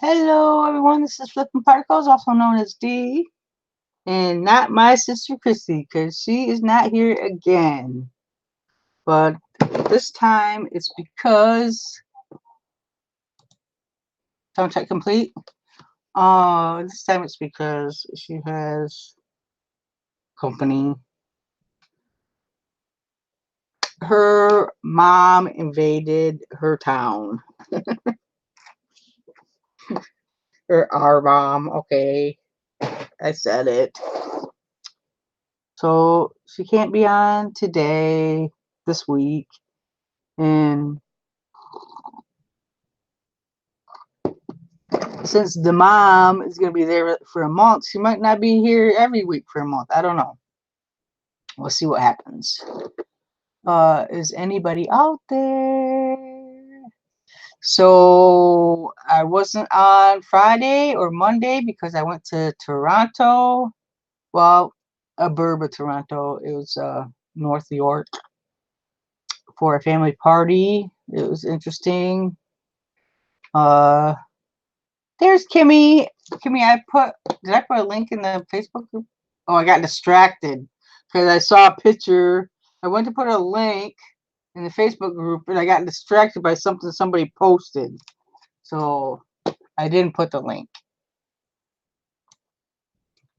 Hello, everyone. This is Flippin'Particles, also known as D, and not my sister Chrissy, because she is not here again. But this time it's because sound check complete. This time it's because she has company. Her mom invaded her town. Or our mom. Okay, I said it. So she can't be on today, this week, and since the mom is going to be there for a month, she might not be here every week for a month. I don't know. We'll see what happens. Is anybody out there? So I wasn't on Friday or Monday because I went to Toronto. Well, a burb of Toronto. It was North York for a family party. It was interesting. Uh, there's Kimmy. Kimmy, did I put a link in the Facebook group? Oh, I got distracted because I saw a picture. I went to put a link in the Facebook group and I got distracted by something somebody posted. So I didn't put the link.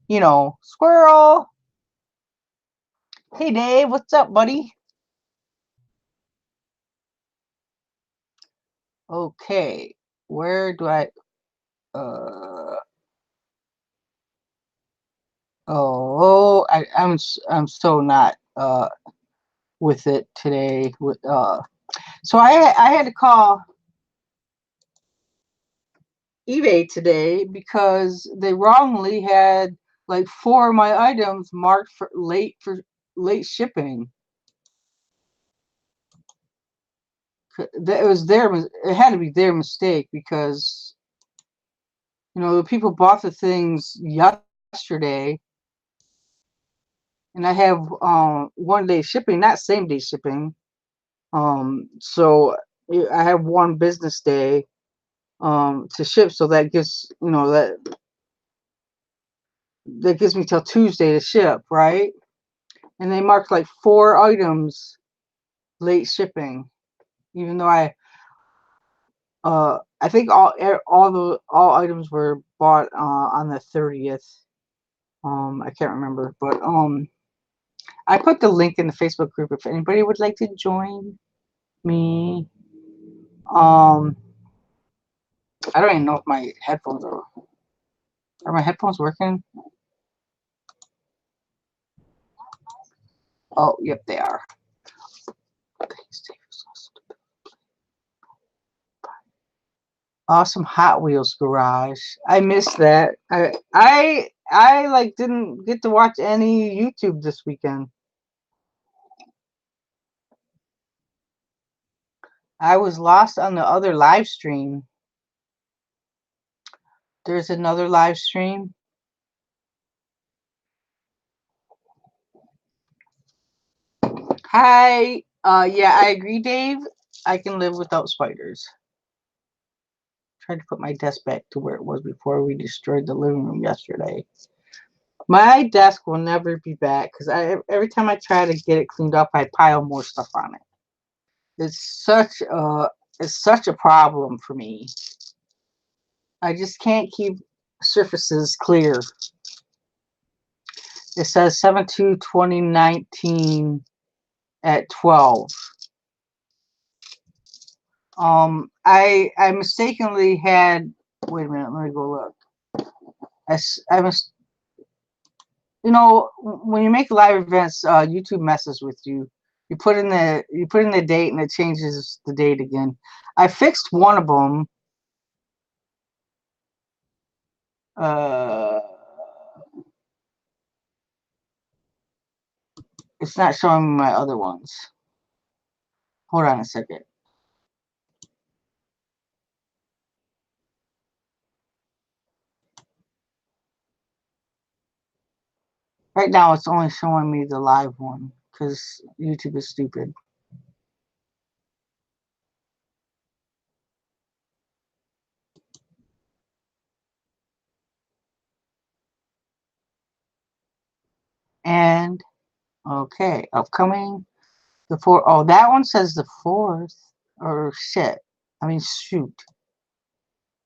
You know, squirrel. Hey Dave, what's up, buddy? Okay, where do I uh I'm so not with it today with so I had to call eBay today because they wrongly had like 4 of my items marked for late shipping. That was it had to be their mistake because the people bought the things yesterday, and I have 1 day shipping, not same day shipping. So I have 1 business day to ship, so that gives that gives me till Tuesday to ship, right? And they marked like 4 items late shipping, even though I think all items were bought on the 30th. I can't remember, but I put the link in the Facebook group if anybody would like to join me. I don't even know if my headphones are my headphones working? Oh, yep, they are. Awesome Hot Wheels garage. I missed that. I like didn't get to watch any YouTube this weekend. I was lost on the other live stream. There's another live stream. Hi. Yeah, I agree, Dave. I can live without spiders. Tried to put my desk back to where it was before we destroyed the living room yesterday. My desk will never be back because every time I try to get it cleaned up, I pile more stuff on it. It's such a problem for me. I just can't keep surfaces clear. It says 7/2/2019 at 12. I mistakenly had. Wait a minute. Let me go look. I was. When you make live events, YouTube messes with you. You put in the date and it changes the date again. I fixed one of them. Uh, it's not showing me my other ones. Hold on a second. Right now, it's only showing me the live one because YouTube is stupid. weekend. Okay, upcoming the 4th. Oh, that one says the 4th. Or shit. I mean, shoot.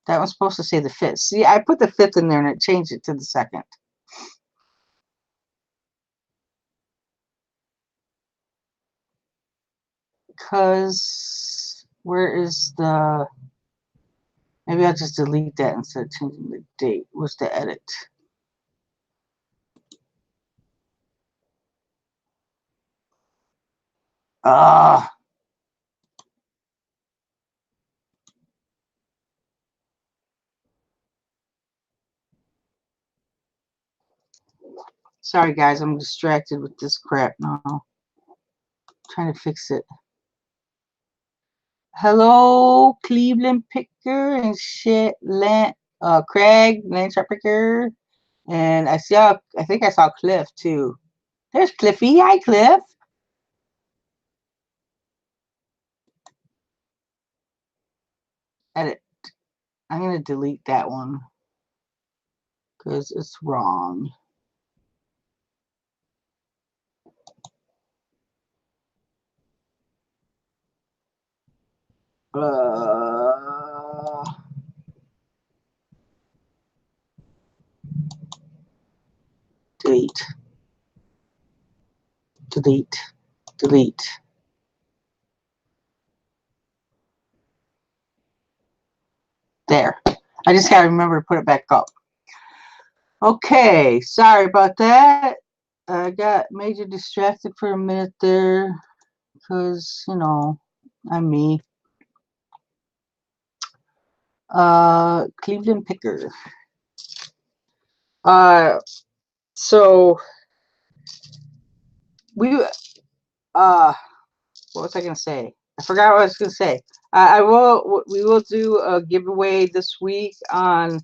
That one's supposed to say the 5th. See, I put the 5th in there and it changed it to the 2nd. Because where is the... Maybe I'll just delete that instead of changing the date. Where's the edit? Ah. Sorry, guys. I'm distracted with this crap now. Trying to fix it. Hello, Cleveland Picker and shit. Craig, Landshark Picker. And I think I saw Cliff too. There's Cliffy. Hi, Cliff. Edit. I'm going to delete that one because it's wrong. Delete. Delete. Delete. There. I just got to remember to put it back up. Okay. Sorry about that. I got major distracted for a minute there because, you know, I'm me. Cleveland Picker. So we what was I gonna say? I forgot what I was gonna say. We will do a giveaway this week on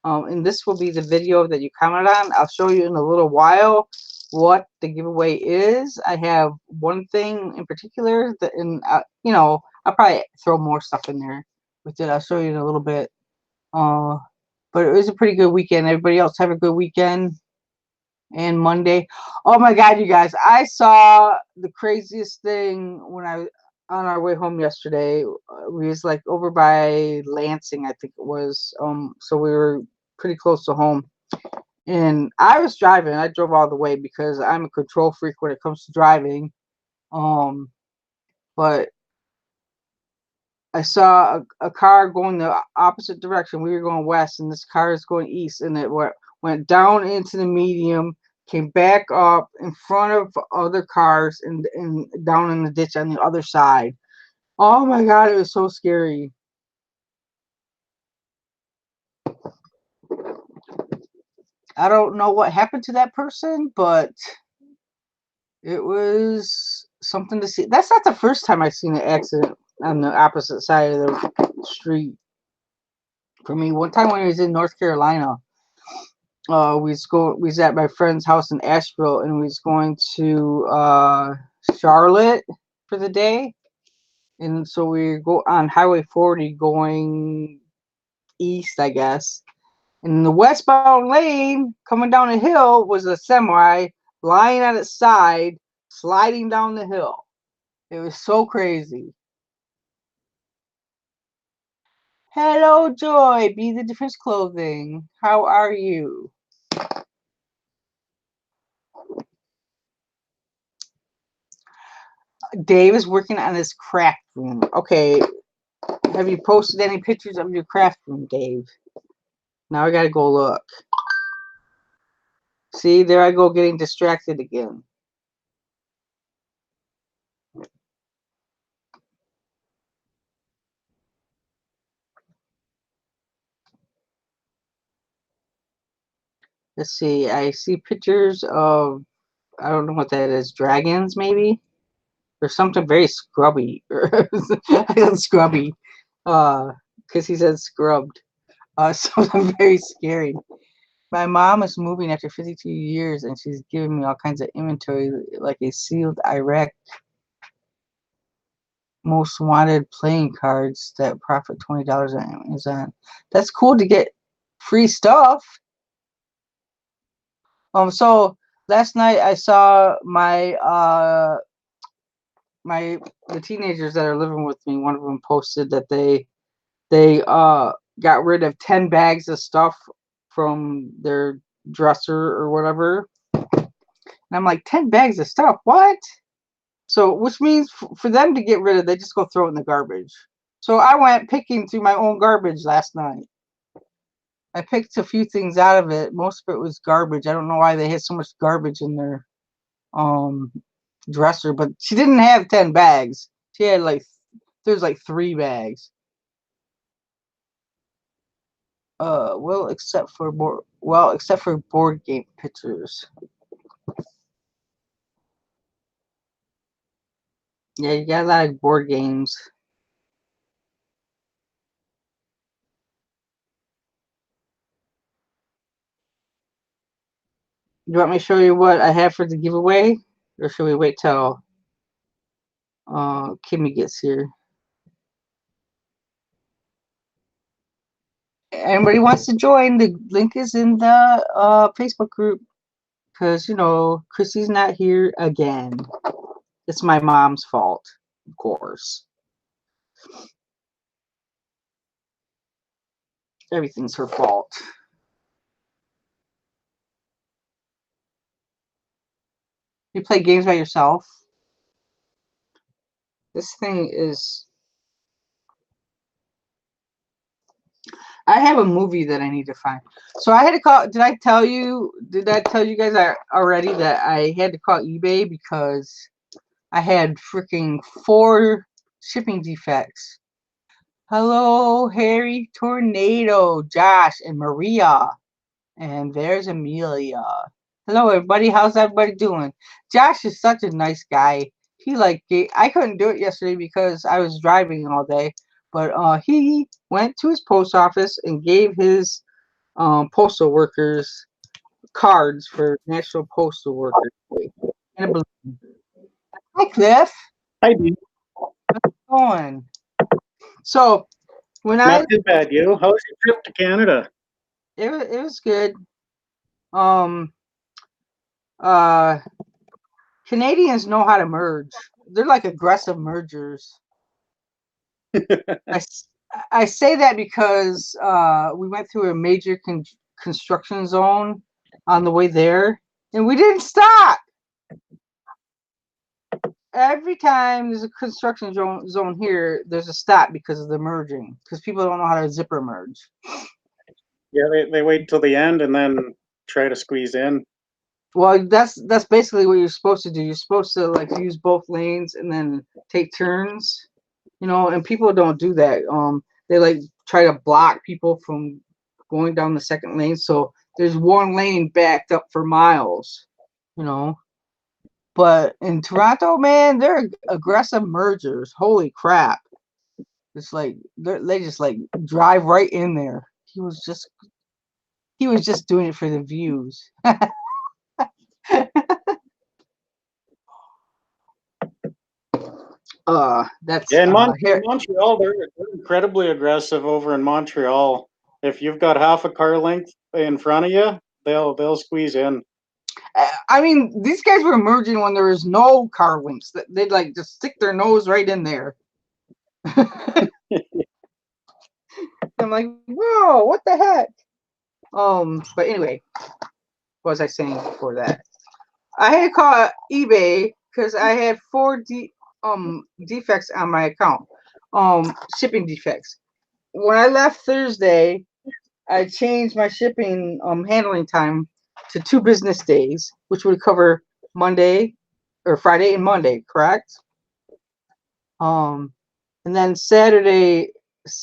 and this will be the video that you comment on. I'll show you in a little while what the giveaway is. I have one thing in particular that, you know, I'll probably throw more stuff in there with it. I'll show you in a little bit. But it was a pretty good weekend. Everybody else have a good weekend. And Monday, oh my God, you guys! I saw the craziest thing when on our way home yesterday. We was like over by Lansing, I think it was. So we were pretty close to home. And I was driving. I drove all the way because I'm a control freak when it comes to driving. But I saw a car going the opposite direction. We were going west, and this car is going east, and it went down into the medium, came back up in front of other cars, and down in the ditch on the other side. Oh my God, it was so scary. I don't know what happened to that person, but it was something to see. That's not the first time I've seen an accident on the opposite side of the street. For me, one time when I was in North Carolina, we was at my friend's house in Asheville, and we was going to Charlotte for the day, and so we go on Highway 40 going east, I guess. And in the westbound lane, coming down a hill, was a semi lying on its side, sliding down the hill. It was so crazy. Hello, Joy. Be the Difference Clothing. How are you? Dave is working on his craft room. Okay, have you posted any pictures of your craft room, Dave? Now I gotta go look. See, there I go getting distracted again. Let's see. I see pictures of, I don't know what that is, dragons maybe? Or something very scrubby. I said scrubby. Because he said scrubbed. Something very scary. My mom is moving after 52 years, and she's giving me all kinds of inventory, like a sealed Iraq most wanted playing cards that profit $20 on Amazon. That's cool to get free stuff. So last night I saw the teenagers that are living with me. One of them posted that they got rid of 10 bags of stuff from their dresser or whatever. And I'm like, 10 bags of stuff? What? So, which means for them to get rid of, they just go throw it in the garbage. So I went picking through my own garbage last night. I picked a few things out of it. Most of it was garbage. I don't know why they had so much garbage in their um dresser, but she didn't have 10 bags. She had there's like 3 bags. Well, except for board game pictures. Yeah, you got a lot of board games. You want me to show you what I have for the giveaway, or should we wait till Kimmy gets here? Anybody wants to join? The link is in the Facebook group because Chrissy's not here again. It's my mom's fault, of course. Everything's her fault. You play games by yourself? This thing is. I have a movie that I need to find. So I had to call. Did I tell you? Did I tell you guys already that I had to call eBay because I had freaking 4 shipping defects? Hello, Harry Tornado, Josh, and Maria. And there's Amelia. Hello, everybody. How's everybody doing? Josh is such a nice guy. I couldn't do it yesterday because I was driving all day, but he went to his post office and gave his postal workers cards for National Postal Workers Day. And a balloon. Hi, Cliff. Hi, Dean. How's it going? So when Not too bad. You? How was your trip to Canada? it was good. Um, uh, Canadians know how to merge. They're like aggressive mergers. I, I say that because we went through a major construction zone on the way there, and we didn't stop. Every time there's a construction zone here, there's a stop because of the merging, because people don't know how to zipper merge. Yeah, they wait till the end and then try to squeeze in. Well, that's basically what you're supposed to do. You're supposed to use both lanes and then take turns, and people don't do that. They try to block people from going down the second lane, so there's one lane backed up for miles, you know. But in Toronto, man, they're aggressive mergers. Holy crap! It's like they just drive right in there. He was just doing it for the views. That's Yeah, in here. Montreal, they're incredibly aggressive over in Montreal. If you've got half a car length in front of you, they'll squeeze in. I mean, these guys were merging when there was no car links. They'd just stick their nose right in there. I'm like, whoa, what the heck? But anyway, what was I saying before that? I had to call eBay because I had 4 defects on my account. Shipping defects. When I left Thursday, I changed my shipping handling time to 2 business days, which would cover Monday or Friday and Monday, correct? And then Saturday,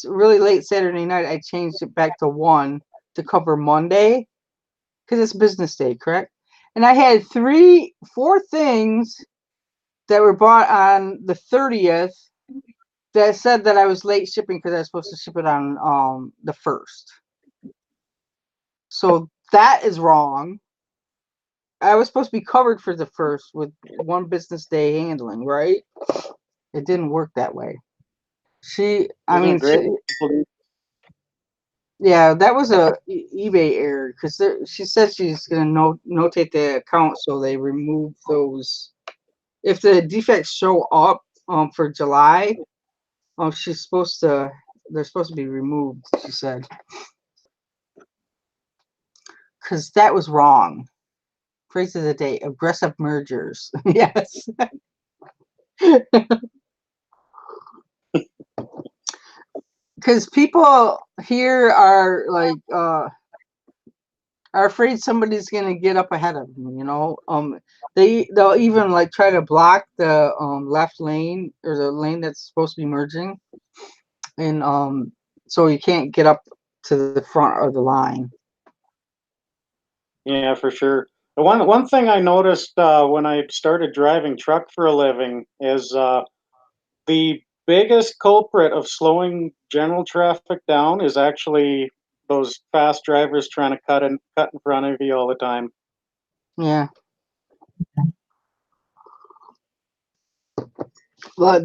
really late Saturday night, I changed it back to 1 to cover Monday because it's business day, correct? And I had 4 things that were bought on the 30th that said that I was late shipping because I was supposed to ship it on the 1st. So that is wrong. I was supposed to be covered for the 1st with 1 business day handling, right? It didn't work that way. Isn't it great? Yeah, that was a eBay error because she said she's gonna notate the account so they remove those. If the defects show up for July, she's supposed to. They're supposed to be removed. She said because that was wrong. Phrase of the day: aggressive mergers. Yes. Because people here are like are afraid somebody's gonna get up ahead of them, you know. They'll even like try to block the left lane or the lane that's supposed to be merging, and so you can't get up to the front of the line. Yeah, for sure. The one thing I noticed when I started driving truck for a living is the biggest culprit of slowing general traffic down is actually those fast drivers trying to cut in front of you all the time. Yeah, but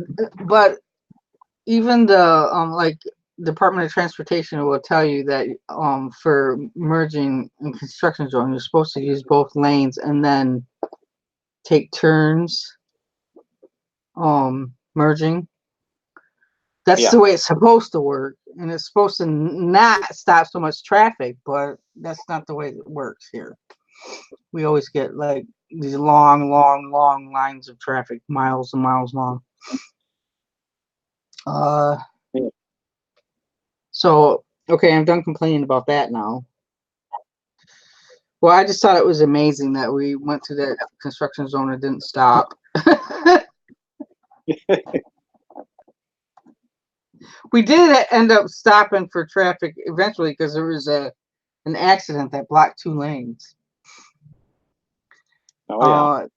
even the like Department of Transportation will tell you that for merging in construction zone, you're supposed to use both lanes and then take turns merging. That's Yeah. the way it's supposed to work, and it's supposed to not stop so much traffic, but that's not the way it works here. We always get like these long lines of traffic, miles and miles long. Yeah. So okay, I'm done complaining about that now. Well, I just thought it was amazing that we went through that construction zone and didn't stop. We did end up stopping for traffic eventually because there was an accident that blocked 2 lanes. Oh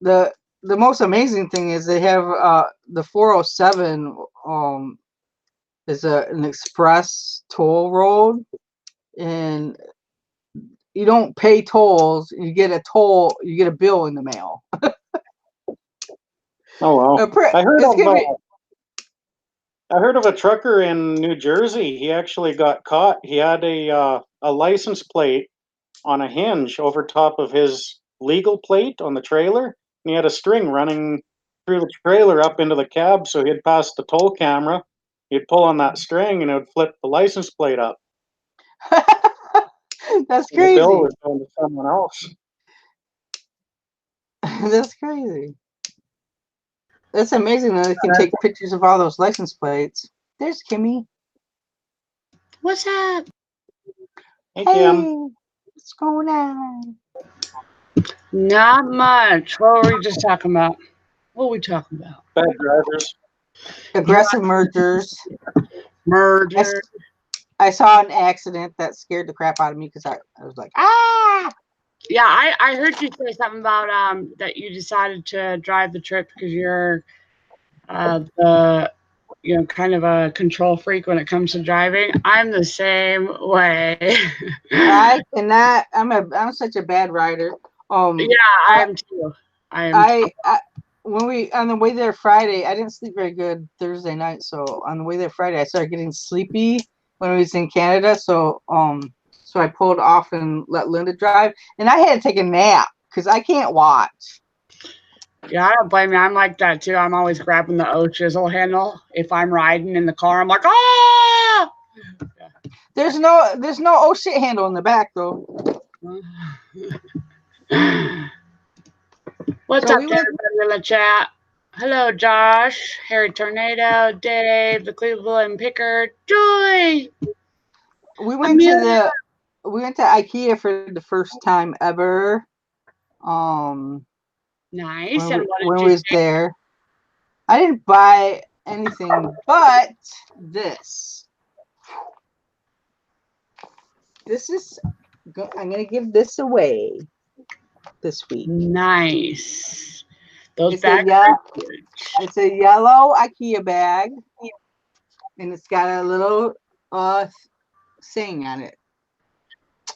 yeah. The most amazing thing is they have the 407 is an express toll road, and you don't pay tolls. You get a bill in the mail. Oh wow. I heard It's of gonna be I heard of a trucker in New Jersey. He actually got caught. He had a license plate on a hinge over top of his legal plate on the trailer, and he had a string running through the trailer up into the cab. So he'd pass the toll camera, he'd pull on that string, and it would flip the license plate up. that's And the bill crazy. was going to someone else. That's crazy. That's amazing that they can take pictures of all those license plates. There's Kimmy. What's up? Hey, Kim. Hey, what's going on? Not much. What were we just talking about? What were we talking about? Bad drivers. Aggressive mergers. Merger. I saw an accident that scared the crap out of me because I was like, ah! Yeah, I heard you say something about that you decided to drive the truck because you're the kind of a control freak when it comes to driving. I'm the same way. I cannot. I'm such a bad rider. Yeah, I am too. I when we on the way there Friday, I didn't sleep very good Thursday night. So on the way there Friday, I started getting sleepy when we was in Canada. So I pulled off and let Linda drive, and I had to take a nap because I can't watch. Yeah, I don't blame you. I'm like that too. I'm always grabbing the O chisel handle. If I'm riding in the car, I'm like, ah! There's no oh shit handle in the back though. What's So up, we to went everybody in the chat? Hello, Josh, Harry Tornado, Dave, the Cleveland Picker, Joy. we went to IKEA for the first time ever. Nice. And what When did we you was there, I didn't buy anything but this. This is I'm gonna give this away this week. Nice. Those It's bags a are huge. it's a yellow IKEA bag, and it's got a little saying on it.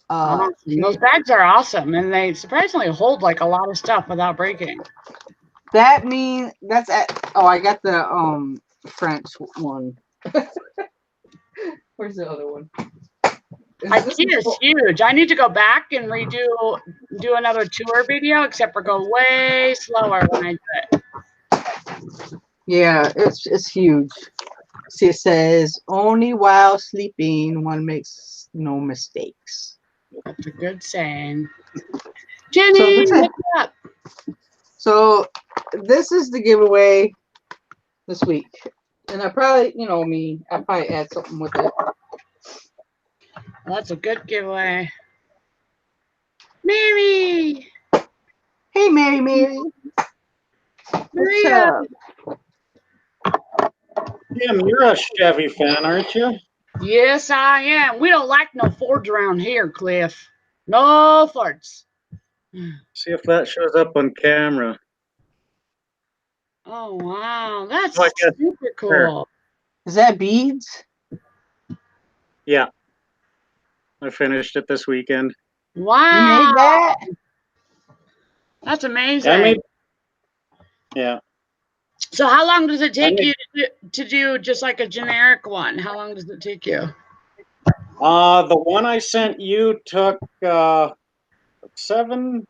Awesome. Those bags are awesome, and they surprisingly hold like a lot of stuff without breaking. That means that's at. Oh, I got the French one. Where's the other one? IKEA is huge. I need to go back and do another tour video, except for go way slower when I do it. Yeah, it's huge. See, it says only while sleeping one makes no mistakes. That's a good saying. So Jenny, this is, what's up? so this is the giveaway this week. And I probably, me, I probably add something with it. Well, that's a good giveaway. Mary! Hey, Mary. What's Maria! up? Tim, you're a Chevy fan, aren't you? Yes, I am. We don't like no Fords around here, Cliff. No Fords. See if that shows up on camera. Oh, wow. That's Oh, I guess super cool. Is that beads? Yeah. I finished it this weekend. Wow. You made that? That's I amazing. made, yeah. So how long does it take made- you to do just like a generic one? How long does it take you? The one I sent you took 6, 7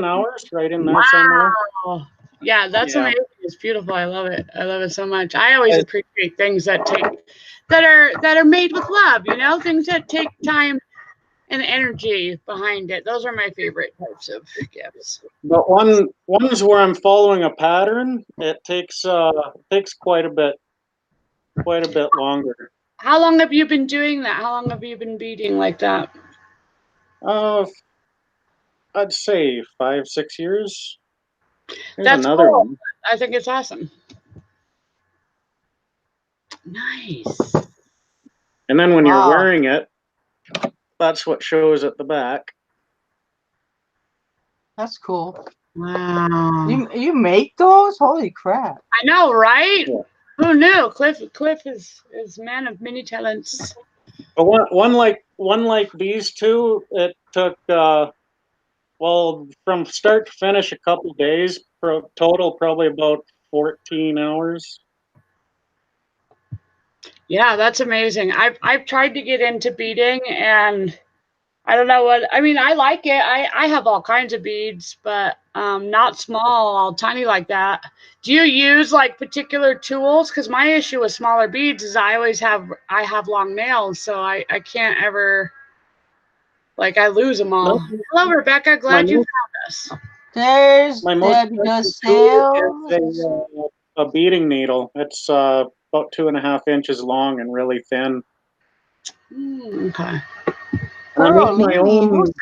hours, right in there somewhere. Wow. Yeah, that's Yeah. amazing. It's beautiful. I love it. I love it so much. I always I- appreciate things that are made with love, things that take time and energy behind it. Those are my favorite types of gifts. But ones where I'm following a pattern, it takes quite a bit longer. How long have you been doing that? How long have you been beading like that? I'd say 5, 6 years. Here's That's another cool. one. I think it's awesome. Nice. And then when Wow. you're wearing it, that's what shows at the back. That's cool. Wow. You make those? Holy crap. I know, right? Yeah. Who knew? Cliff is man of many talents. But one like these two, it took from start to finish a couple days. Total probably about 14 hours. Yeah, that's amazing. I've tried to get into beading, and I don't know what I mean. I like it. I have all kinds of beads, but not small, all tiny like that. Do you use like particular tools? Because my issue with smaller beads is I have long nails, so I can't ever, like, I lose them all. Nope. Hello, Rebecca. Glad My you most- found us. There's My most Debbie does expensive tool sales. is a beading needle. It's about 2.5 inches long and really thin. Okay. And I make my Perolini.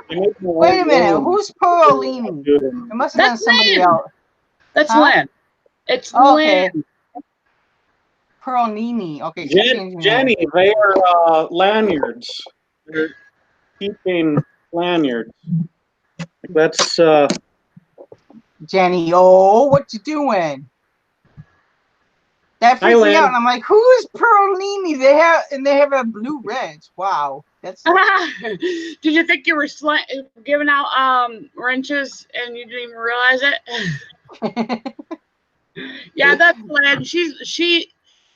own. Wait a minute. Who's Perolini? It must have been That's somebody Lynn. else. That's Huh? Lynn. It's Okay. Lynn. Perolini. Okay. she's changing her Jenny, name. they are lanyards. They're keeping lanyards. That's Jenny. Oh, what you doing? That Hi, freaked me out. Lynn. And I'm like, who is Perolini? They have a blue wrench. Wow. That's Did you think you were giving out wrenches and you didn't even realize it? Yeah, that's Lynn.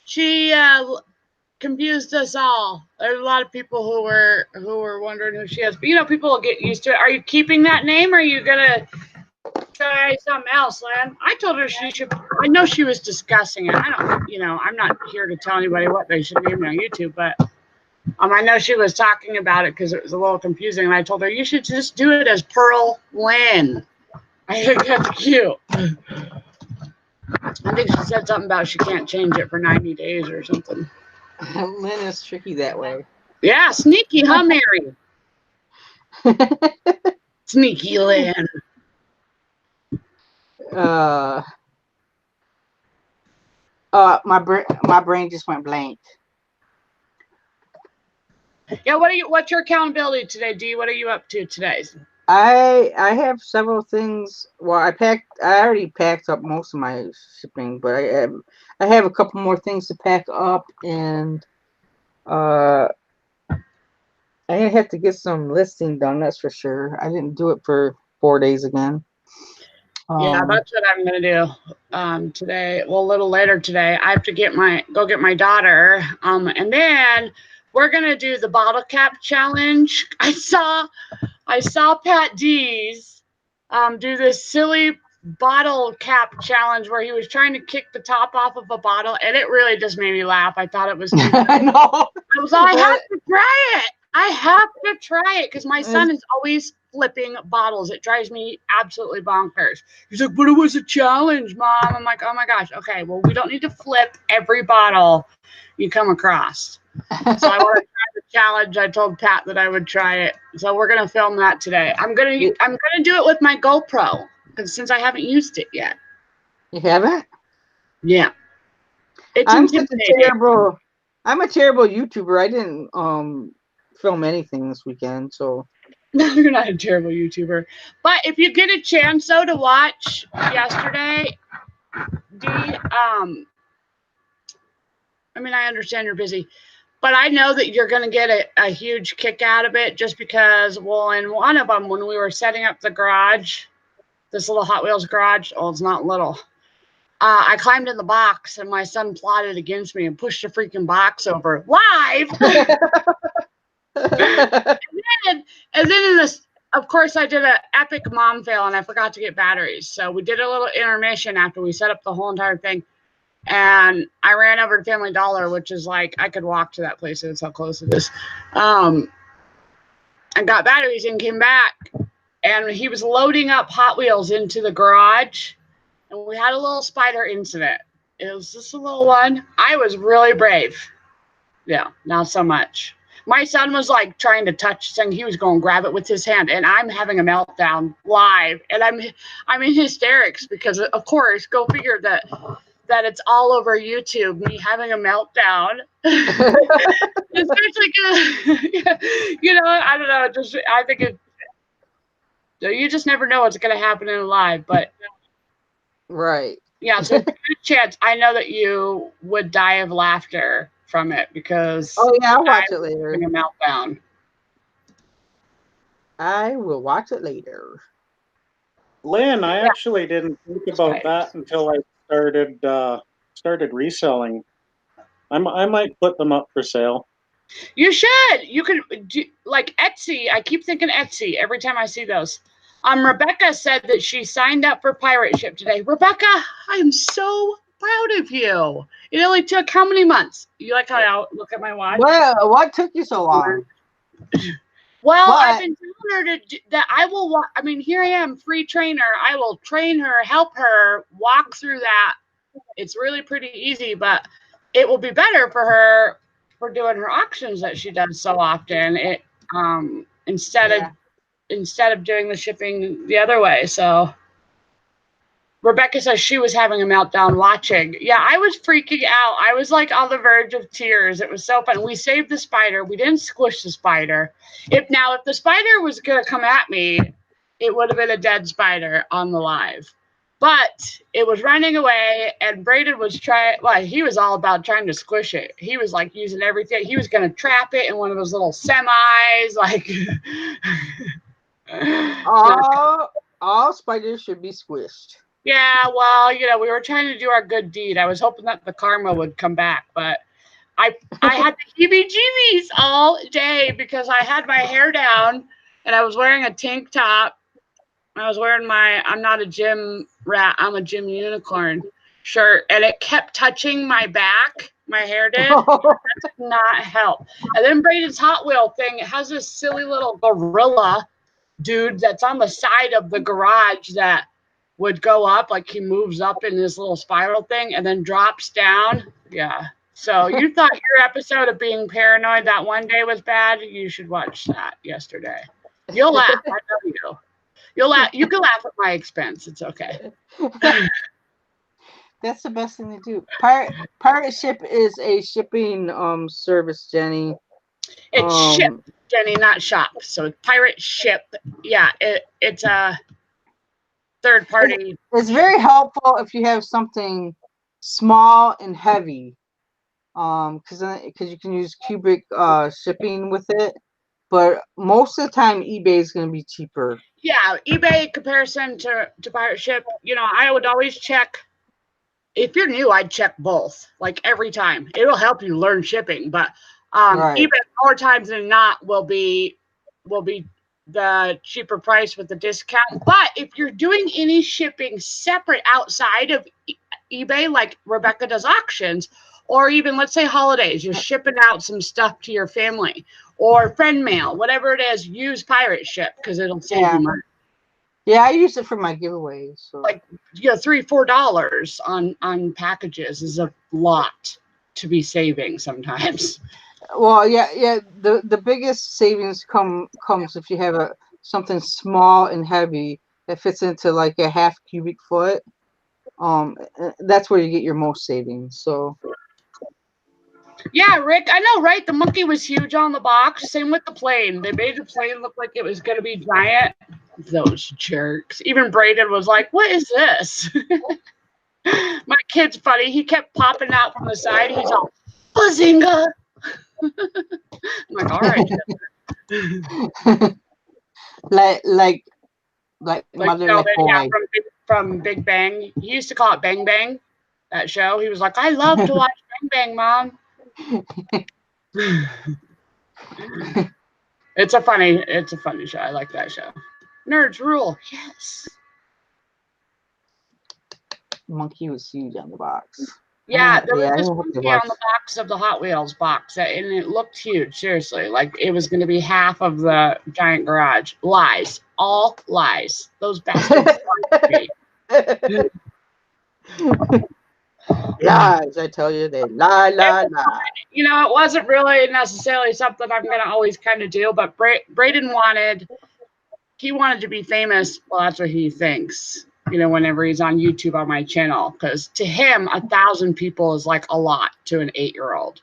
She confused us all. There's a lot of people who were wondering who she is. But people will get used to it. Are you keeping that name, or are you gonna try something else, Lynn? I told her she should. I know she was discussing it. I don't. I'm not here to tell anybody what they should name it on YouTube, but I know she was talking about it because it was a little confusing. And I told her you should just do it as Pearl Lynn. I think that's cute. I think she said something about she can't change it for 90 days or something. Lynn is tricky that way. Yeah, sneaky, huh, Mary? Sneaky Lynn. My brain just went blank. Yeah, what's your accountability today, Dee? What are you up to today? I have several things. Well, I already packed up most of my shipping, but I have a couple more things to pack up, and I have to get some listing done. That's for sure. I didn't do it for 4 days again. Yeah, that's what I'm gonna do today. Well, a little later today, I have to go get my daughter, and then we're gonna do the bottle cap challenge. I saw Pat D's do this silly bottle cap challenge where he was trying to kick the top off of a bottle, and it really just made me laugh. I thought it was too funny. I know. I was like, I have to try it. I have to try it because my son is always flipping bottles. It drives me absolutely bonkers. He's like, but it was a challenge, Mom. I'm like, oh my gosh. Okay, well, we don't need to flip every bottle you come across. So I want to try the challenge. I told Pat that I would try it. So we're gonna film that today. I'm gonna do it with my GoPro because since I haven't used it yet. You haven't? Yeah. It's I'm intimidating. I'm a terrible YouTuber. I didn't film anything this weekend, so. No, you're not a terrible YouTuber. But if you get a chance though to watch yesterday, I mean, I understand you're busy, but I know that you're going to get a huge kick out of it just because, well, in one of them, when we were setting up the garage, this little Hot Wheels garage, oh, it's not little. I climbed in the box and my son plotted against me and pushed the freaking box over live. and then in this, of course, I did an epic mom fail and I forgot to get batteries. So we did a little intermission after we set up the whole entire thing. And I ran over to Family Dollar, which is like, I could walk to that place. That's how close it is. And got batteries and came back. And he was loading up Hot Wheels into the garage. And we had a little spider incident. It was just a little one. I was really brave. Yeah, not so much. My son was like trying to touch, saying he was going to grab it with his hand. And I'm having a meltdown live. And I'm in hysterics because, of course, go figure that it's all over YouTube, me having a meltdown. Especially, you know, I don't know. Just I think you just never know what's going to happen in live. But right. Yeah, so it's a good chance. I know that you would die of laughter from it because I'll watch it later. Having a meltdown. I will watch it later. Lynn, I actually didn't think about that until I started reselling. I might put them up for sale. You should. You can do like Etsy. I keep thinking Etsy every time I see those. Rebecca said that she signed up for Pirate Ship today. Rebecca, I am so proud of you. It only took how many months? You like how I look at my watch? Well, what took you so long? Well, I've been telling her that I will. I mean, here I am, free trainer. I will train her, help her walk through that. It's really pretty easy, but it will be better for her for doing her auctions that she does so often. It instead of doing the shipping the other way. So Rebecca says she was having a meltdown watching. Yeah, I was freaking out. I was like on the verge of tears. It was so fun. We saved the spider. We didn't squish the spider. If the spider was going to come at me, it would have been a dead spider on the live. But it was running away, and Braden was he was all about trying to squish it. He was like using everything. He was going to trap it in one of those little semis. Like, all spiders should be squished. Yeah, well, we were trying to do our good deed. I was hoping that the karma would come back, but I had the heebie-jeebies all day because I had my hair down and I was wearing a tank top. I was wearing I'm not a gym rat, I'm a gym unicorn shirt, and it kept touching my back. My hair did. That did not help. And then Braden's Hot Wheel thing, it has this silly little gorilla dude that's on the side of the garage that would go up, like he moves up in this little spiral thing and then drops down. Yeah. So you thought your episode of being paranoid that one day was bad? You should watch that yesterday. You'll laugh. I know you. You'll laugh. You can laugh at my expense. It's okay. That's the best thing to do. Pirate Ship is a shipping service, Jenny. It's ship, Jenny, not shop. So Pirate Ship. Yeah, it's a third party. It's very helpful if you have something small and heavy, because you can use cubic shipping with it. But most of the time, eBay is going to be cheaper. Yeah, eBay comparison to Pirate Ship. I would always check. If you're new, I'd check both, like every time. It'll help you learn shipping, but Right. Even more times than not will be the cheaper price with the discount. But if you're doing any shipping separate outside of eBay, like Rebecca does auctions, or even let's say holidays, you're shipping out some stuff to your family or friend mail, whatever it is, use pirate ship because it'll save you money. Yeah, I use it for my giveaways. So. Like $3-4 on packages is a lot to be saving sometimes. Well, yeah. The biggest savings comes if you have something small and heavy that fits into like a half cubic foot. That's where you get your most savings. So. Yeah, Rick, I know, right? The monkey was huge on the box. Same with the plane. They made the plane look like it was going to be giant. Those jerks. Even Braden was like, "What is this?" My kid's funny. He kept popping out from the side. He's all, "Bazinga!" I'm like, "All right." like mother like boy. From Big Bang. He used to call it Bang Bang. That show. He was like, "I love to watch Bang Bang, Mom." It's a funny show. I like that show. Nerds rule. Yes. Monkey was huge on the box. Yeah, there was this I monkey on the box of the Hot Wheels box, and it looked huge. Seriously, like it was going to be half of the giant garage. Lies, all lies. Those bastards lied to me. Lies, I tell you, they lie. You know, it wasn't really necessarily something I'm going to always kind of do, but Braden wanted to be famous. Well, that's what he thinks, you know, whenever he's on YouTube on my channel, because to him, 1,000 people is like a lot to an 8-year-old.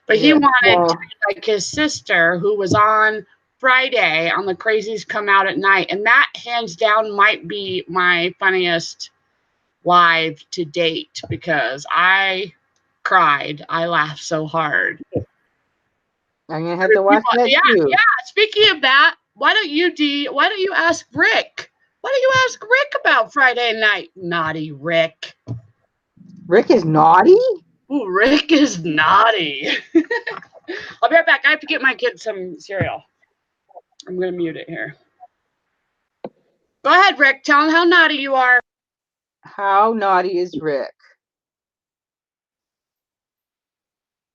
But he wanted to be like his sister, who was on Friday on the Crazies Come Out at Night. And that, hands down, might be my funniest live to date, because I cried. I laughed so hard. I'm going to have to watch that too. Yeah, speaking of that, why don't you ask Rick? Why don't you ask Rick about Friday night? Naughty Rick. Rick is naughty? Ooh, Rick is naughty. I'll be right back. I have to get my kids some cereal. I'm going to mute it here. Go ahead, Rick. Tell him how naughty you are. How naughty is Rick?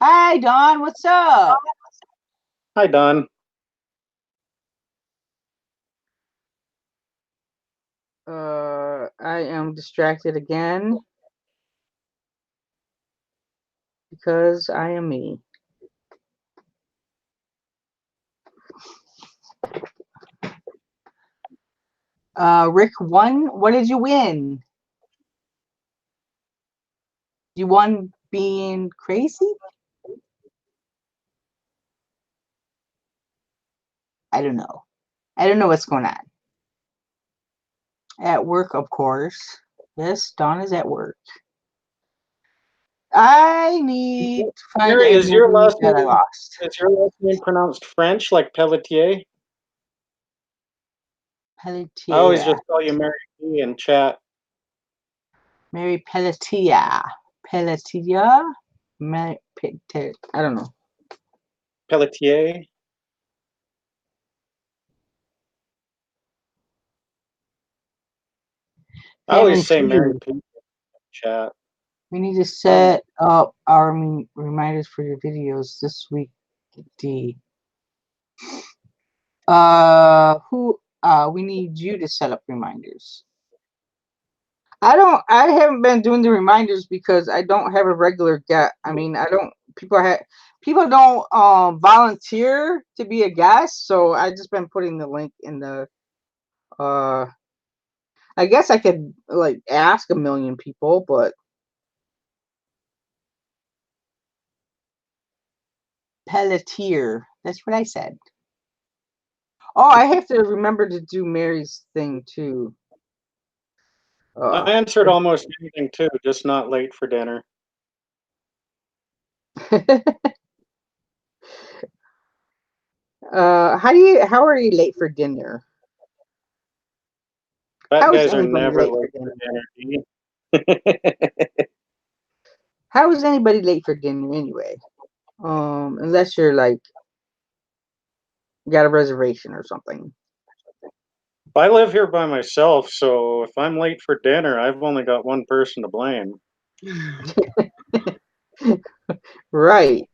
Hi, Don. What's up? Hi, Don. I am distracted again because I am me. Rick won. What did you win? You won being crazy? I don't know. I don't know what's going on. At work, of course. Yes, Dawn is at work. I need to find Is your last that I lost. Is your last name pronounced French, like Pelletier? Pelletier. I always just call you Mary P in chat. Mary Pelletier. Pelletier? I don't know. Pelletier. I always say Mary P in chat. We need to set up our reminders for your videos this week, D. We need you to set up reminders. I haven't been doing the reminders because I don't have a regular guest. I mean, people don't volunteer to be a guest, so I just been putting the link in the I guess I could like ask 1 million people, but Pelletier. That's what I said. Oh, I have to remember to do Mary's thing too. I answered almost anything too, just not late for dinner. How are you late for dinner? Fat guys are never late for dinner. How is anybody late for dinner anyway? Unless you're like got a reservation or something. I live here by myself, so if I'm late for dinner, I've only got one person to blame. Right.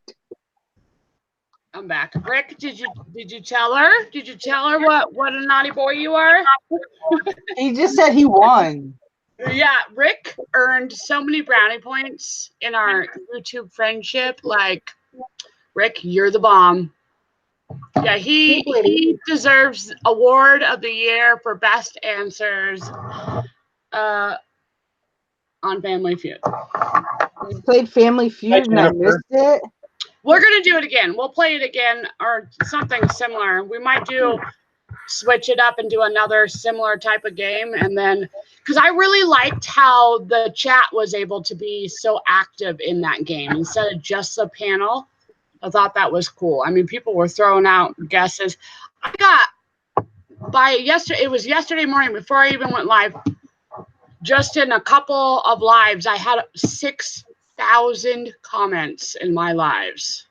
I'm back. Rick, did you tell her? Did you tell her what a naughty boy you are? He just said he won. Yeah, Rick earned so many brownie points in our YouTube friendship. Rick, you're the bomb. Yeah, he deserves award of the year for best answers on Family Feud. We played Family Feud and I missed it. We're gonna do it again. We'll play it again or something similar. We might switch it up and do another similar type of game, and then because I really liked how the chat was able to be so active in that game instead of just the panel. I thought that was cool. I mean, people were throwing out guesses. I got it was yesterday morning before I even went live. Just in a couple of lives, I had 6,000 comments in my lives.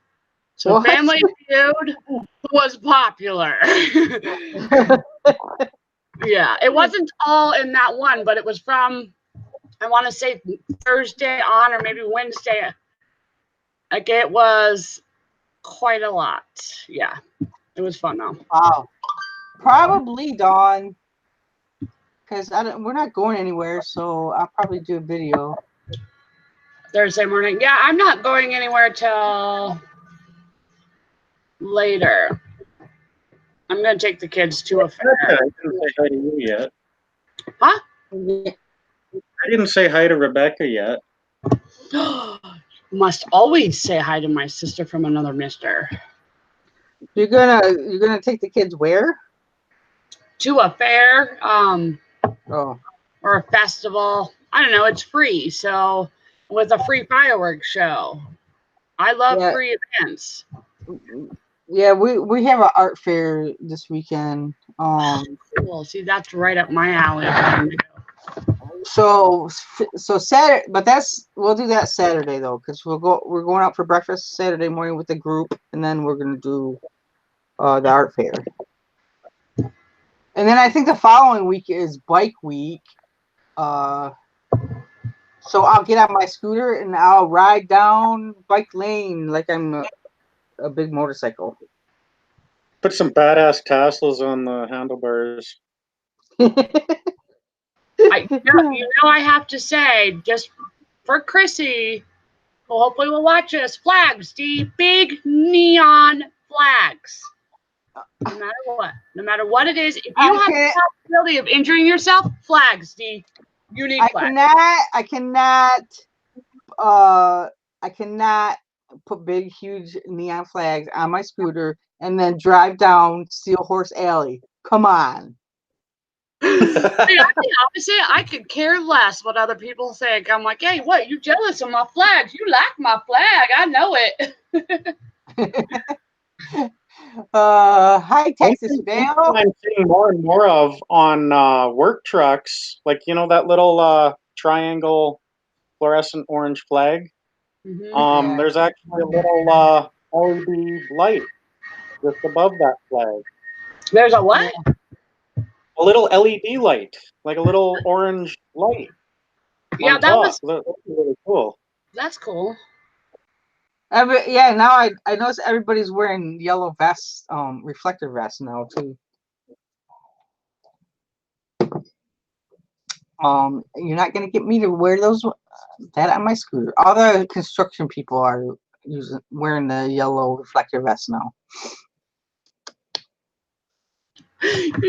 So What? Family Feud was popular. Yeah, it wasn't all in that one, but it was from, I want to say Thursday on or maybe Wednesday. Like it was quite a lot. Yeah, it was fun though. Wow. Probably Dawn, because we're not going anywhere, so I'll probably do a video Thursday morning. Yeah, I'm not going anywhere till later. I'm gonna take the kids to a fair. I didn't say hi to you yet. Huh? I didn't say hi to Rebecca yet. Must always say hi to my sister from another mister. You're gonna take the kids where? To a fair, Oh. or a festival. I don't know. It's free, so with a free fireworks show. I love free events. Yeah, we have an art fair this weekend. Cool. See, that's right up my alley. So Saturday, but we'll do that Saturday though, because we're going out for breakfast Saturday morning with the group, and then we're gonna do the art fair. And then I think the following week is bike week. So I'll get on my scooter and I'll ride down bike lane like I'm a big motorcycle. Put some badass tassels on the handlebars. I have to say, just for Chrissy, who hopefully will watch us, flags, the big neon flags. No matter what it is, if you have the possibility of injuring yourself, flags, D. You need flags. I cannot put big, huge neon flags on my scooter and then drive down Steel Horse Alley. Come on. See, I'm the opposite. I could care less what other people think. I'm like, hey, what? You jealous of my flags? You like my flag? I know it. Hi, Texas Bill. I'm seeing more and more of on work trucks, like that little triangle fluorescent orange flag. Mm-hmm. There's actually a little LED light just above that flag. There's a what? A little LED light, like a little orange light. Yeah, that's really cool. That's cool. Yeah, now I notice everybody's wearing yellow vests, reflective vests now too. You're not gonna get me to wear that on my scooter. All the construction people are wearing the yellow reflective vests now.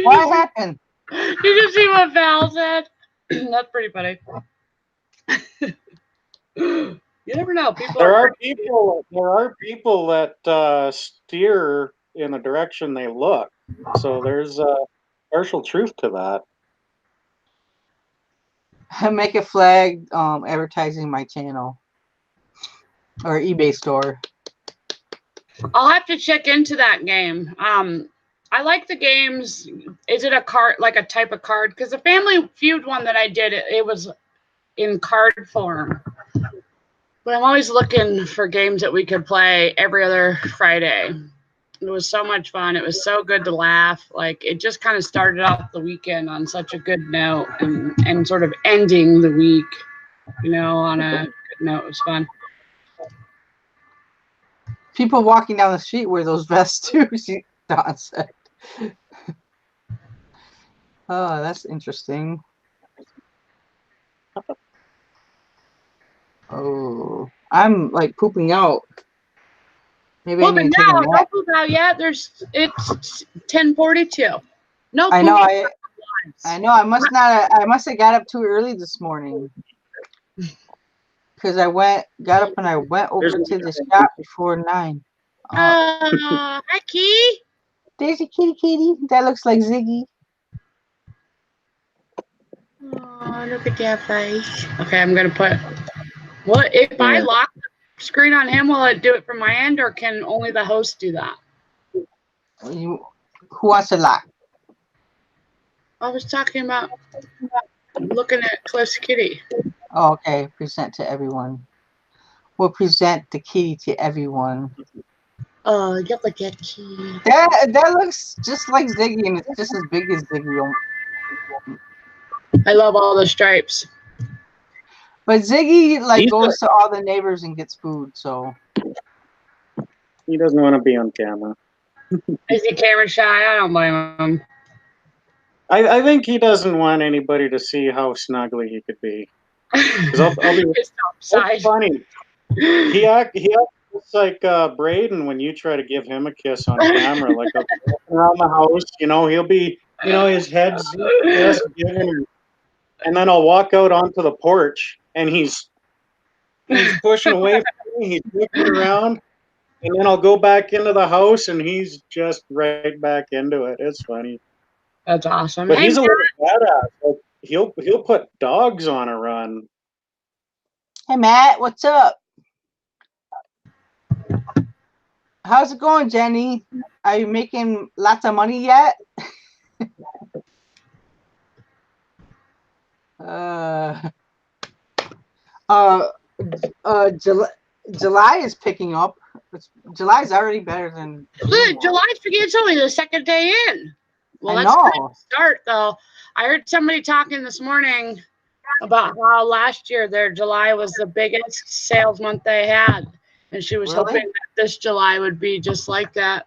What happened? Did you see what Val said? That's pretty funny. You never know. There are people that steer in the direction they look. So there's partial truth to that. I make a flag advertising my channel or eBay store. I'll have to check into that game. I like the games. Is it a card, like a type of card? Because the Family Feud one that I did, it was in card form. But I'm always looking for games that we could play every other Friday. It was so much fun. It was so good to laugh. Like, it just kind of started off the weekend on such a good note and sort of ending the week, on a good note. It was fun. People walking down the street wear those vests too, Don said. Oh, that's interesting. Oh, I'm like pooping out. Maybe I need to take a No, nap. don't poop out yet. It's 10:42. No, I know. pooping. I know. I must not. I must have got up too early this morning because got up and I went over to the shop before 9. Hi, Key. There's a kitty. That looks like Ziggy. Oh, look at that face. Okay, I'm gonna put. What if I lock the screen on him? Will it do it from my end, or can only the host do that? Who wants to lock? I was talking about looking at Cliff's kitty. Oh, okay. Present to everyone. We'll present the kitty to everyone. Oh, look at that kitty. That looks just like Ziggy, and it's just as big as Ziggy. I love all the stripes. But Ziggy goes to all the neighbors and gets food, so he doesn't want to be on camera. Is he camera shy? I don't blame him. I think he doesn't want anybody to see how snuggly he could be. I'll be it's funny. He acts just like Braden when you try to give him a kiss on camera, like around the house. He'll be, his head's just giving, and then I'll walk out onto the porch, and he's pushing away from me. He's looking around, and then I'll go back into the house, and he's just right back into it. It's funny. That's awesome. But he's a little badass. Like, he'll put dogs on a run. Hey Matt, what's up? How's it going, Jenny? Are you making lots of money yet? July is picking up. July's already better than June. July's beginning. It's only the second day in. Well, I that's know. a good start, though. I heard somebody talking this morning about how last year their July was the biggest sales month they had, and she was hoping that this July would be just like that.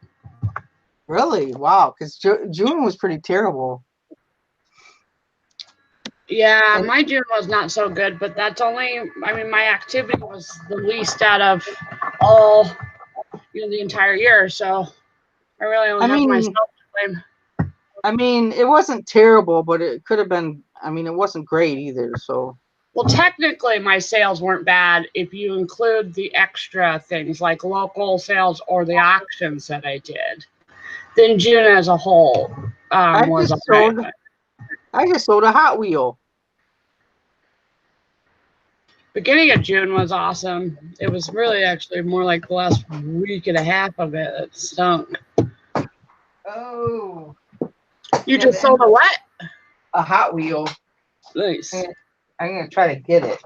Really? Wow, because June was pretty terrible. Yeah, my June was not so good, but that's only, my activity was the least out of all, the entire year, so I really only have myself to blame. It wasn't terrible, but it could have been, it wasn't great either, so. Well, technically, my sales weren't bad if you include the extra things like local sales or the auctions that I did. Then June as a whole was okay. I just sold a Hot Wheel. Beginning of June was awesome. It was really actually more like the last week and a half of it that stunk. Oh. You just sold a what? A Hot Wheel. Nice. I'm going to try to get it.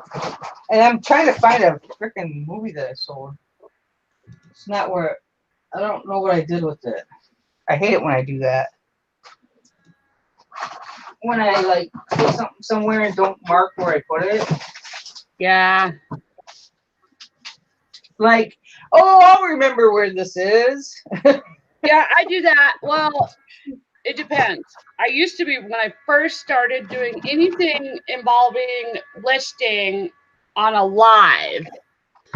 And I'm trying to find a freaking movie that I sold. It's not where, I don't know what I did with it. I hate it when I do that. When I put something somewhere and don't mark where I put it. Yeah. I'll remember where this is. Yeah, I do that. Well, it depends. I used to be, when I first started doing anything involving listing on a live,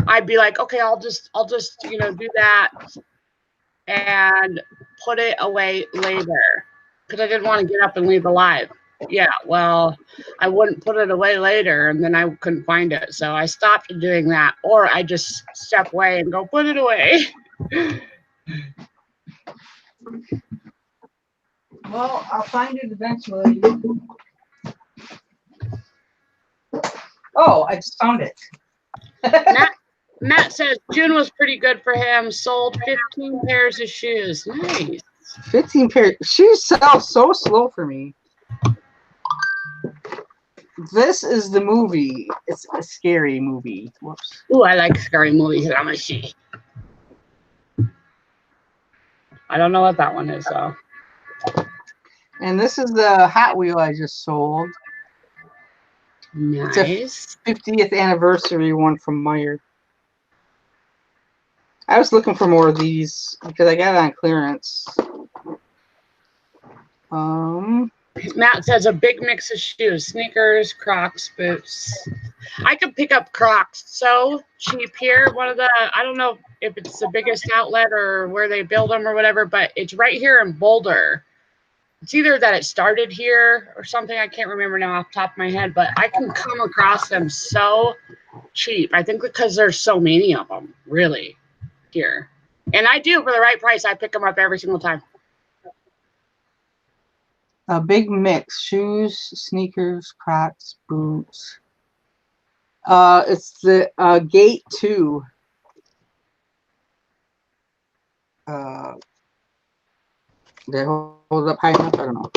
I'd be like, okay, I'll just do that and put it away later because I didn't want to get up and leave the live. Yeah, well, I wouldn't put it away later, and then I couldn't find it. So I stopped doing that, or I just step away and go put it away. Well, I'll find it eventually. Oh, I just found it. Matt says June was pretty good for him. Sold 15 pairs of shoes. Nice. 15 pairs. Shoes sell so slow for me. this is the movie. It's a scary movie. Whoops. Ooh, I like scary movies. I'm gonna see. I don't know what that one is though. And this is the Hot Wheel I just sold. Nice. It's a 50th anniversary one from Meyer. I was looking for more of these because I got it on clearance. Matt says a big mix of shoes, sneakers, Crocs, boots. I could pick up Crocs so cheap here. One of the, I don't know if it's the biggest outlet or where they build them or whatever, but it's right here in Boulder. It's either that it started here or something. I can't remember now off the top of my head, but I can come across them so cheap. I think because there's so many of them, really, here. And I do, for the right price, I pick them up every single time. A big mix: shoes, sneakers, Crocs, boots. It's the Gate 2. They hold up high enough? I don't know.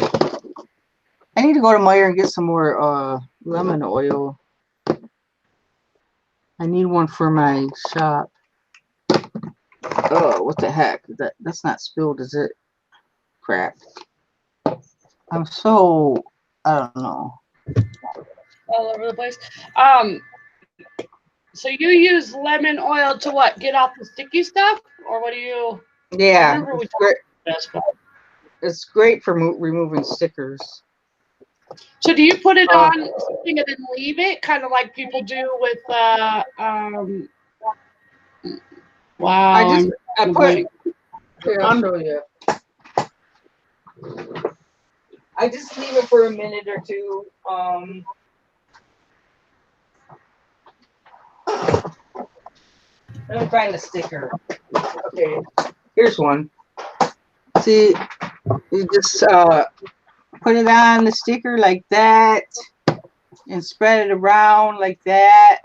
I need to go to Meyer and get some more lemon oil. I need one for my shop. Oh, what the heck? That's not spilled, is it? Crap. I'm so, I don't know. All over the place. So you use lemon oil to what? Get off the sticky stuff? Or what do you? Yeah, it's great for removing stickers. So do you put it on something and then leave it? Kind of like people do with, wow. I put, here, I'll show you. I just leave it for a minute or two. Let me find the sticker. Okay, here's one. See, you just put it on the sticker like that and spread it around like that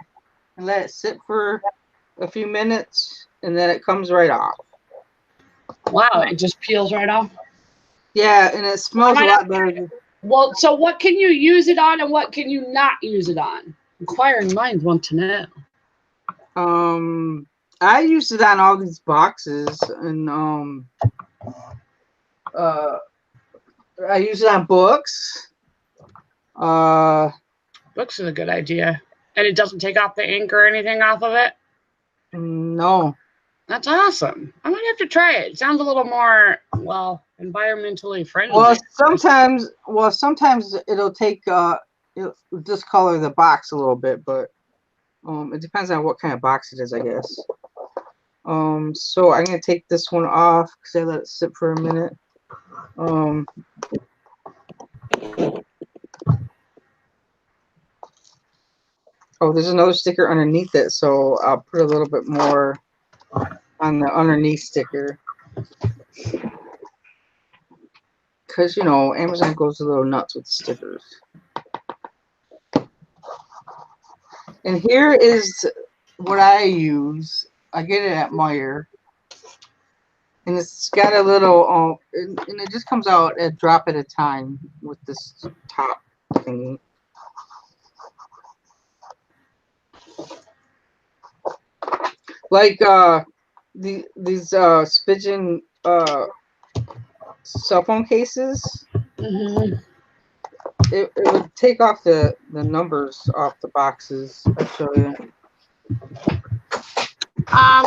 and let it sit for a few minutes and then it comes right off. Wow, it just peels right off? Yeah, and it smells a lot better. Well, so what can you use it on and what can you not use it on? Inquiring minds want to know. I used it on all these boxes and I use it on books. Books is a good idea. And it doesn't take off the ink or anything off of it? No. That's awesome. I might have to try it. It sounds a little more, well, environmentally friendly. Well, sometimes it'll take it'll discolor the box a little bit, but it depends on what kind of box it is, I guess. So I'm gonna take this one off because I let it sit for a minute. Oh, there's another sticker underneath it, so I'll put a little bit more on the underneath sticker. Because, you know, Amazon goes a little nuts with stickers. And here is what I use. I get it at Meyer. And it's got a little, and it just comes out a drop at a time with this top thingy. Like these Spigen cell phone cases. Mm-hmm. It would take off the numbers off the boxes. I'll show you.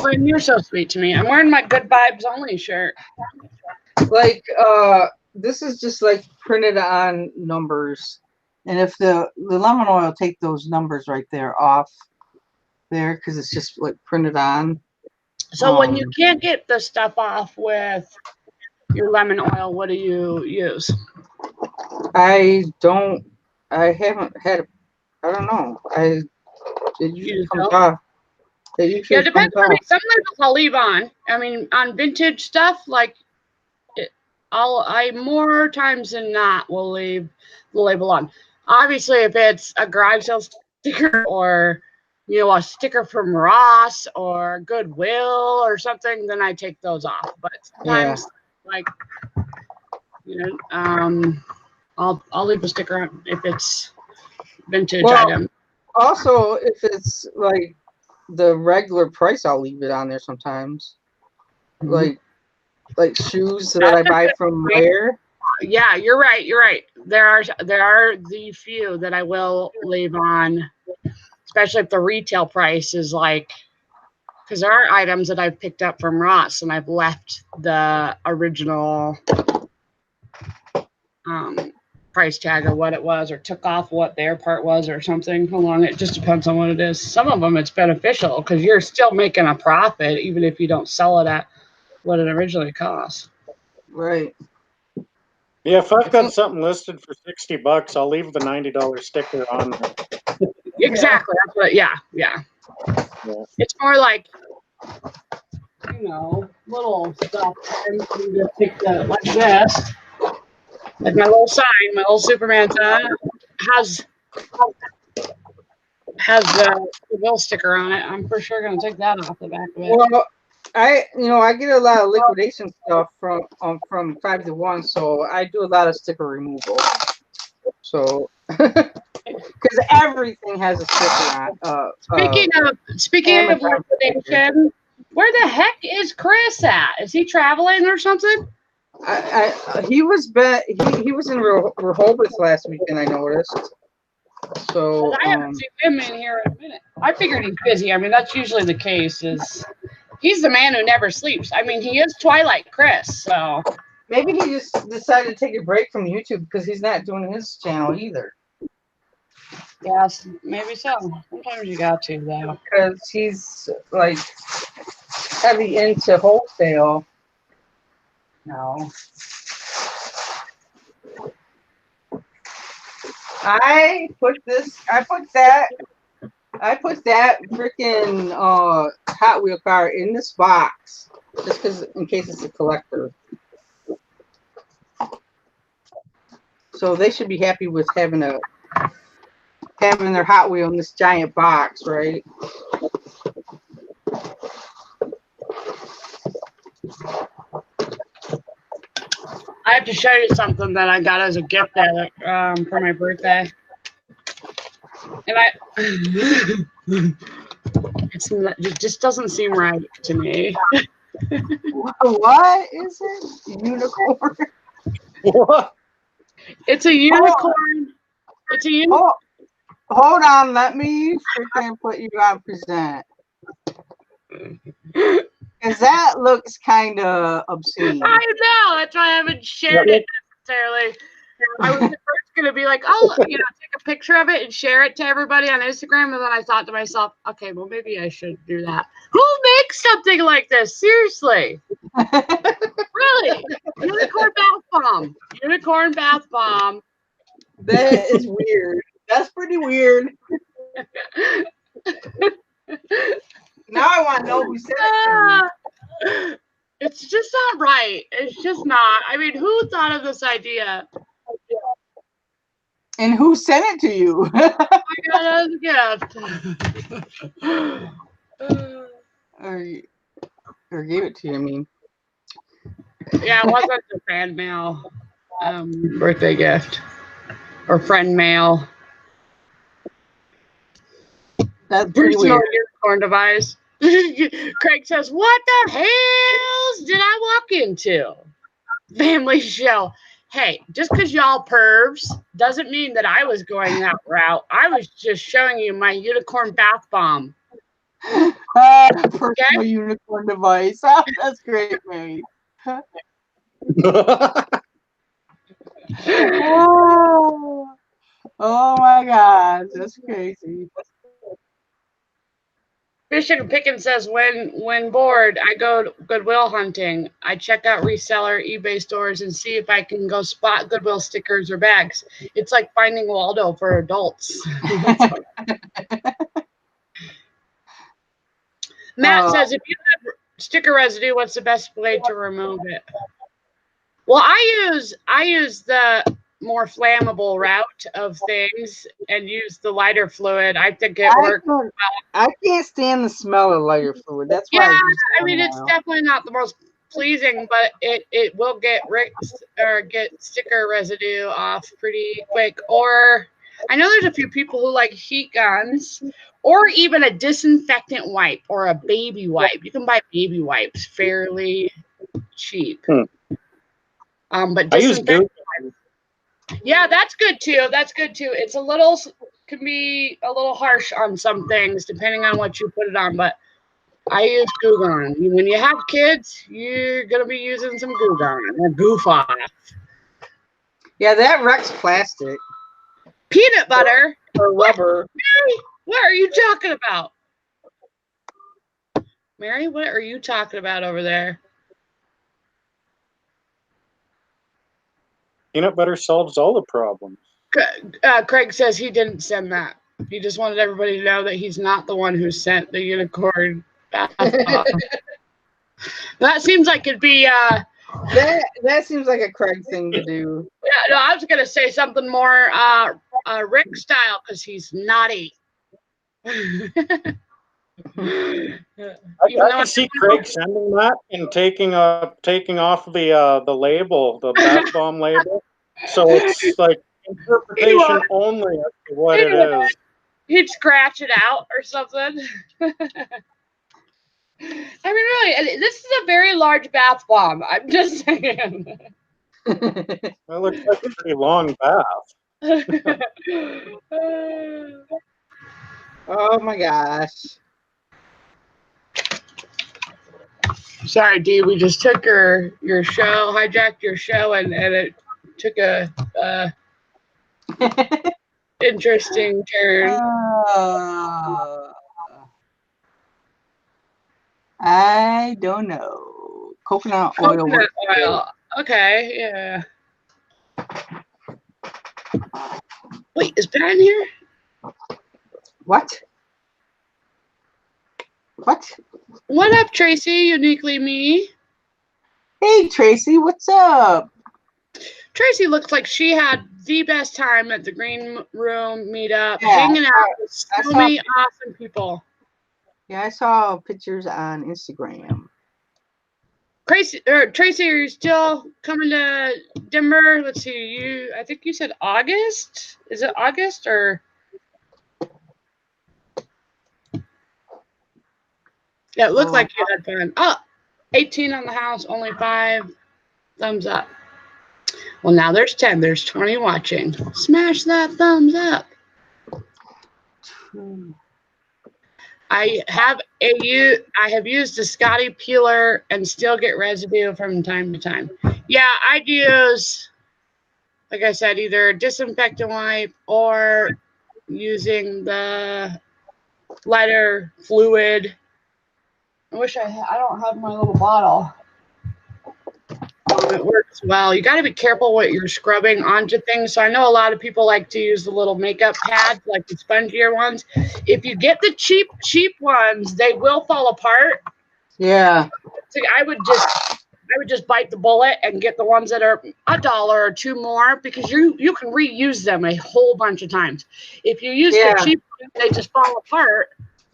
Lynn, you're so sweet to me. I'm wearing my Good Vibes Only shirt. Like this is just like printed on numbers, and if the lemon oil take those numbers right there off there because it's just like printed on. So when you can't get the stuff off with your lemon oil, what do you use? I don't know. It usually comes off. It depends on me. Some labels I'll leave on. I mean, on vintage stuff, like I more times than not will leave the label on. Obviously, if it's a garage sale sticker or a sticker from Ross or Goodwill or something, then I take those off. But sometimes, I'll leave a sticker on if it's vintage Well, item. Also, if it's like the regular price, I'll leave it on there sometimes. Mhm. Like shoes that I buy from Wear. Yeah, you're right. You're right. There are the few that I will leave on, especially if the retail price is like, because there are items that I've picked up from Ross and I've left the original price tag or what it was, or took off what their part was or something along. It just depends on what it is. Some of them it's beneficial because you're still making a profit even if you don't sell it at what it originally cost. Right. Yeah, if I've got something listed for $60, I'll leave the $90 sticker on there. Exactly. That's what. Yeah. It's more like, little stuff. And you just take the like this, like my little sign, my little Superman sign has the Will sticker on it. I'm for sure gonna take that off the back of it. Well, I get a lot of liquidation stuff from 5 to 1, so I do a lot of sticker removal. So, because everything has a sticker on. Speaking of liquidation, where the heck is Chris at? Is he traveling or something? He was he was in Rehoboth last weekend, I noticed. So I haven't seen him in here in a minute. I figured he's busy. I mean, that's usually the case. He's the man who never sleeps. I mean, he is Twilight Chris, so maybe he just decided to take a break from YouTube because he's not doing his channel either. Yes, maybe so. Sometimes you got to, though. Because he's like heavy into wholesale now. I put that freaking Hot Wheel car in this box just because, in case it's a collector. So they should be happy with having their Hot Wheel in this giant box, right? I have to show you something that I got as a gift for my birthday. And it just doesn't seem right to me. What is it? Unicorn? What? It's a unicorn. It's a unicorn. Hold on, let me freaking put you on present. Because that looks kind of obscene. I know. That's why I haven't shared it necessarily. I was first going to be like, take a picture of it and share it to everybody on Instagram. And then I thought to myself, okay, well, maybe I should do that. Who makes something like this? Seriously. Really? Unicorn bath bomb. That is weird. That's pretty weird. Now I want to know who said it to me. It's just not right. It's just not. I mean, who thought of this idea? And who sent it to you? I got it as a gift. or gave it to you, I mean. Yeah, it wasn't a fan mail birthday gift. Or friend mail. That's pretty weird. Unicorn device. Craig says, "What the hell did I walk into?" Family show. Hey, just because y'all pervs doesn't mean that I was going that route. I was just showing you my unicorn bath bomb. Personal unicorn device. Oh, that's great, Mary. Oh my God, that's crazy. Fishing and Pickin says, when bored, I go Goodwill hunting. I check out Reseller, eBay stores, and see if I can go spot Goodwill stickers or bags. It's like finding Waldo for adults. Matt says, if you have sticker residue, what's the best way to remove it? Well, I use the more flammable route of things and use the lighter fluid. I think it works well. I can't stand the smell of lighter fluid. That's why. Yeah, I mean, it's definitely not the most pleasing, but it will get sticker residue off pretty quick. Or I know there's a few people who like heat guns or even a disinfectant wipe or a baby wipe. You can buy baby wipes fairly cheap. But I use disinfectant wipes. Yeah, that's good too. That's good too. It's can be a little harsh on some things depending on what you put it on, but I use Goo Gone. When you have kids, you're gonna be using some Goo Gone or Goof Off. Yeah, that wrecks plastic Peanut butter or rubber. Mary, what are you talking about? Mary, what are you talking about over there? Peanut butter solves all the problems. Craig says he didn't send that. He just wanted everybody to know that he's not the one who sent the unicorn bath bomb. That seems like it'd be that seems like a Craig thing to do. Yeah, no, I was gonna say something more Rick style because he's naughty. I can see Craig sending that and taking off the label, the bath bomb label. So it's like interpretation only as to what it is. He'd scratch it out or something. I mean, really, this is a very large bath bomb. I'm just saying. That looks like a pretty long bath. Oh my gosh. Sorry, Dee. We just took your show, hijacked your show, and it took a interesting turn. I don't know. Coconut oil. Okay, yeah. Wait, is Ben in here? What? What up, Tracy? Uniquely me. Hey, Tracy. What's up? Tracy looks like she had the best time at the Green Room meetup, hanging out with so many awesome people. Yeah, I saw pictures on Instagram. Tracy, are you still coming to Denver? Let's see. I think you said August. Is it August or? Yeah, it looked like you had fun. Oh, 18 on the house, only 5 thumbs up. Well, now there's 10. There's 20 watching. Smash that thumbs up. I have used a Scotty peeler and still get residue from time to time. Yeah, I'd use, like I said, either a disinfectant wipe or using the lighter fluid. I wish I don't have my little bottle. It works well. You got to be careful what you're scrubbing onto things. So I know a lot of people like to use the little makeup pads, like the spongier ones. If you get the cheap ones, they will fall apart. Yeah. So I would just bite the bullet and get the ones that are $1 or $2 more, because you can reuse them a whole bunch of times. If you use the cheap ones, they just fall apart.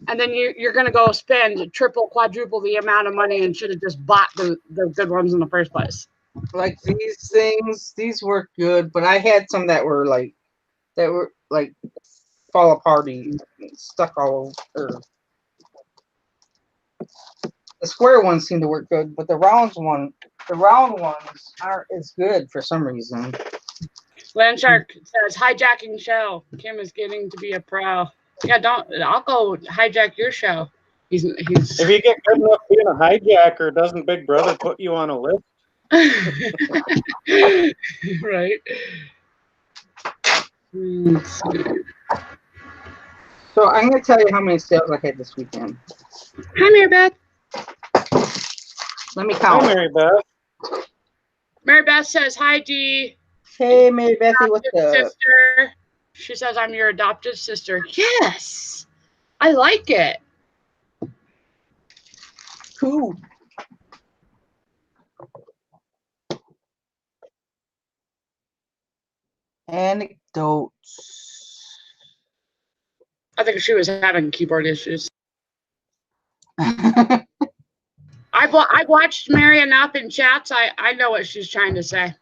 And then you're going to go spend triple, quadruple the amount of money and should have just bought the good ones in the first place. Like these things, these work good, but I had some that were like fall apart and stuck all over. The square ones seem to work good, but the round ones aren't as good for some reason. Landshark says, hijacking show. Kim is getting to be a pro. Yeah, I'll go hijack your show. He's If you get good enough being a hijacker, doesn't Big Brother put you on a list? Right. So I'm going to tell you how many sales I had this weekend. Hi, Mary Beth. Let me count. Hi, Mary Beth. Mary Beth says, hi, Dee. Hey, Mary Bethy, what's up? Sister. She says, I'm your adopted sister. Yes. I like it. Cool. Anecdotes. I think she was having keyboard issues. I've watched Mary enough in chats. I know what she's trying to say.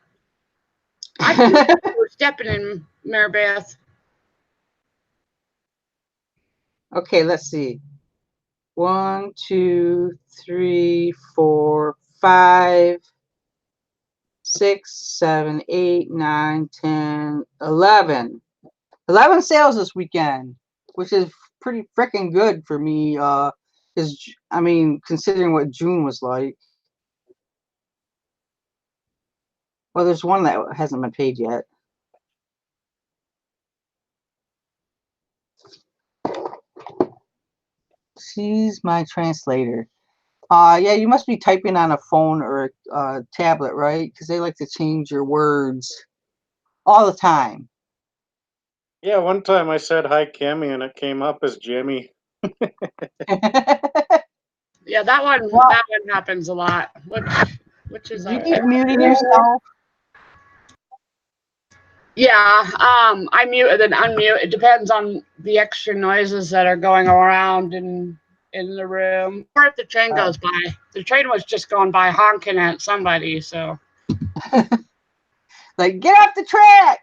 I think we're stepping in, Mary Beth. Okay, let's see. 1, 2, 3, 4, 5, 6, 7, 8, 9, 10, 11. 11 sales this weekend, which is pretty freaking good for me. Because I mean, considering what June was like. Well, there's one that hasn't been paid yet. She's my translator. Yeah, you must be typing on a phone or a tablet, right? Because they like to change your words all the time. Yeah, one time I said hi, Kimmy, and it came up as Jimmy. Yeah, that one happens a lot. Which is You keep muting yourself. Yeah, I mute and then unmute. It depends on the extra noises that are going around in the room. Or if the train goes by. The train was just going by honking at somebody, so. Like, get off the track!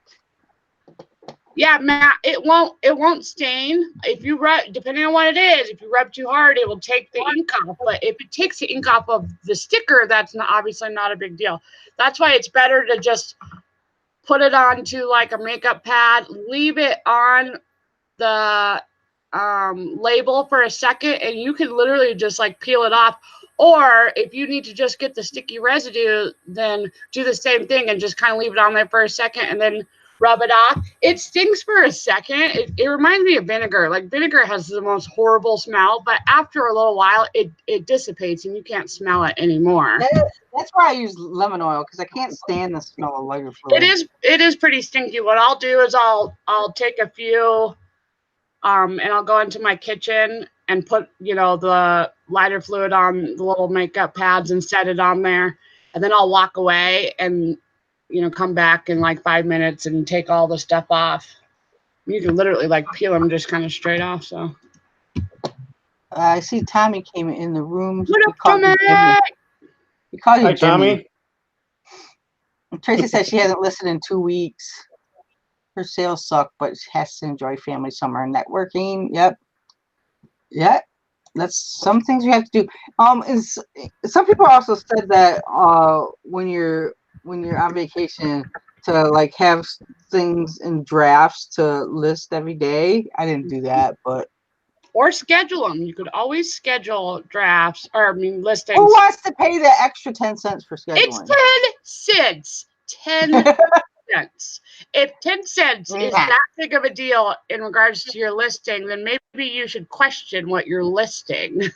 Yeah, Matt, it won't stain. If you rub, depending on what it is, if you rub too hard, it will take the ink off. But if it takes the ink off of the sticker, that's obviously not a big deal. That's why it's better to just put it onto like a makeup pad, leave it on the label for a second, and you can literally just like peel it off. Or if you need to just get the sticky residue, then do the same thing and just kind of leave it on there for a second and then rub it off. It stings for a second. It reminds me of vinegar. Like vinegar has the most horrible smell, but after a little while, it dissipates and you can't smell it anymore. That's why I use lemon oil, because I can't stand the smell of lighter fluid. It is pretty stinky. What I'll do is I'll take a few and I'll go into my kitchen and put, the lighter fluid on the little makeup pads and set it on there. And then I'll walk away and, come back in like 5 minutes and take all the stuff off. You can literally like peel them just kind of straight off. So I see Tommy came in the room. What up, Tommy? We call you Hi, Jimmy. Tommy. Tracy says she hasn't listened in 2 weeks. Her sales suck, but she has to enjoy family summer and networking. Yep. That's some things you have to do. Some people also said that when you're on vacation to like have things in drafts to list every day. I didn't do that, but or schedule them. You could always schedule drafts listings. Who wants to pay the extra 10 cents for scheduling? It's 10 cents. 10 cents. If 10 cents is that big of a deal in regards to your listing, then maybe you should question what you're listing.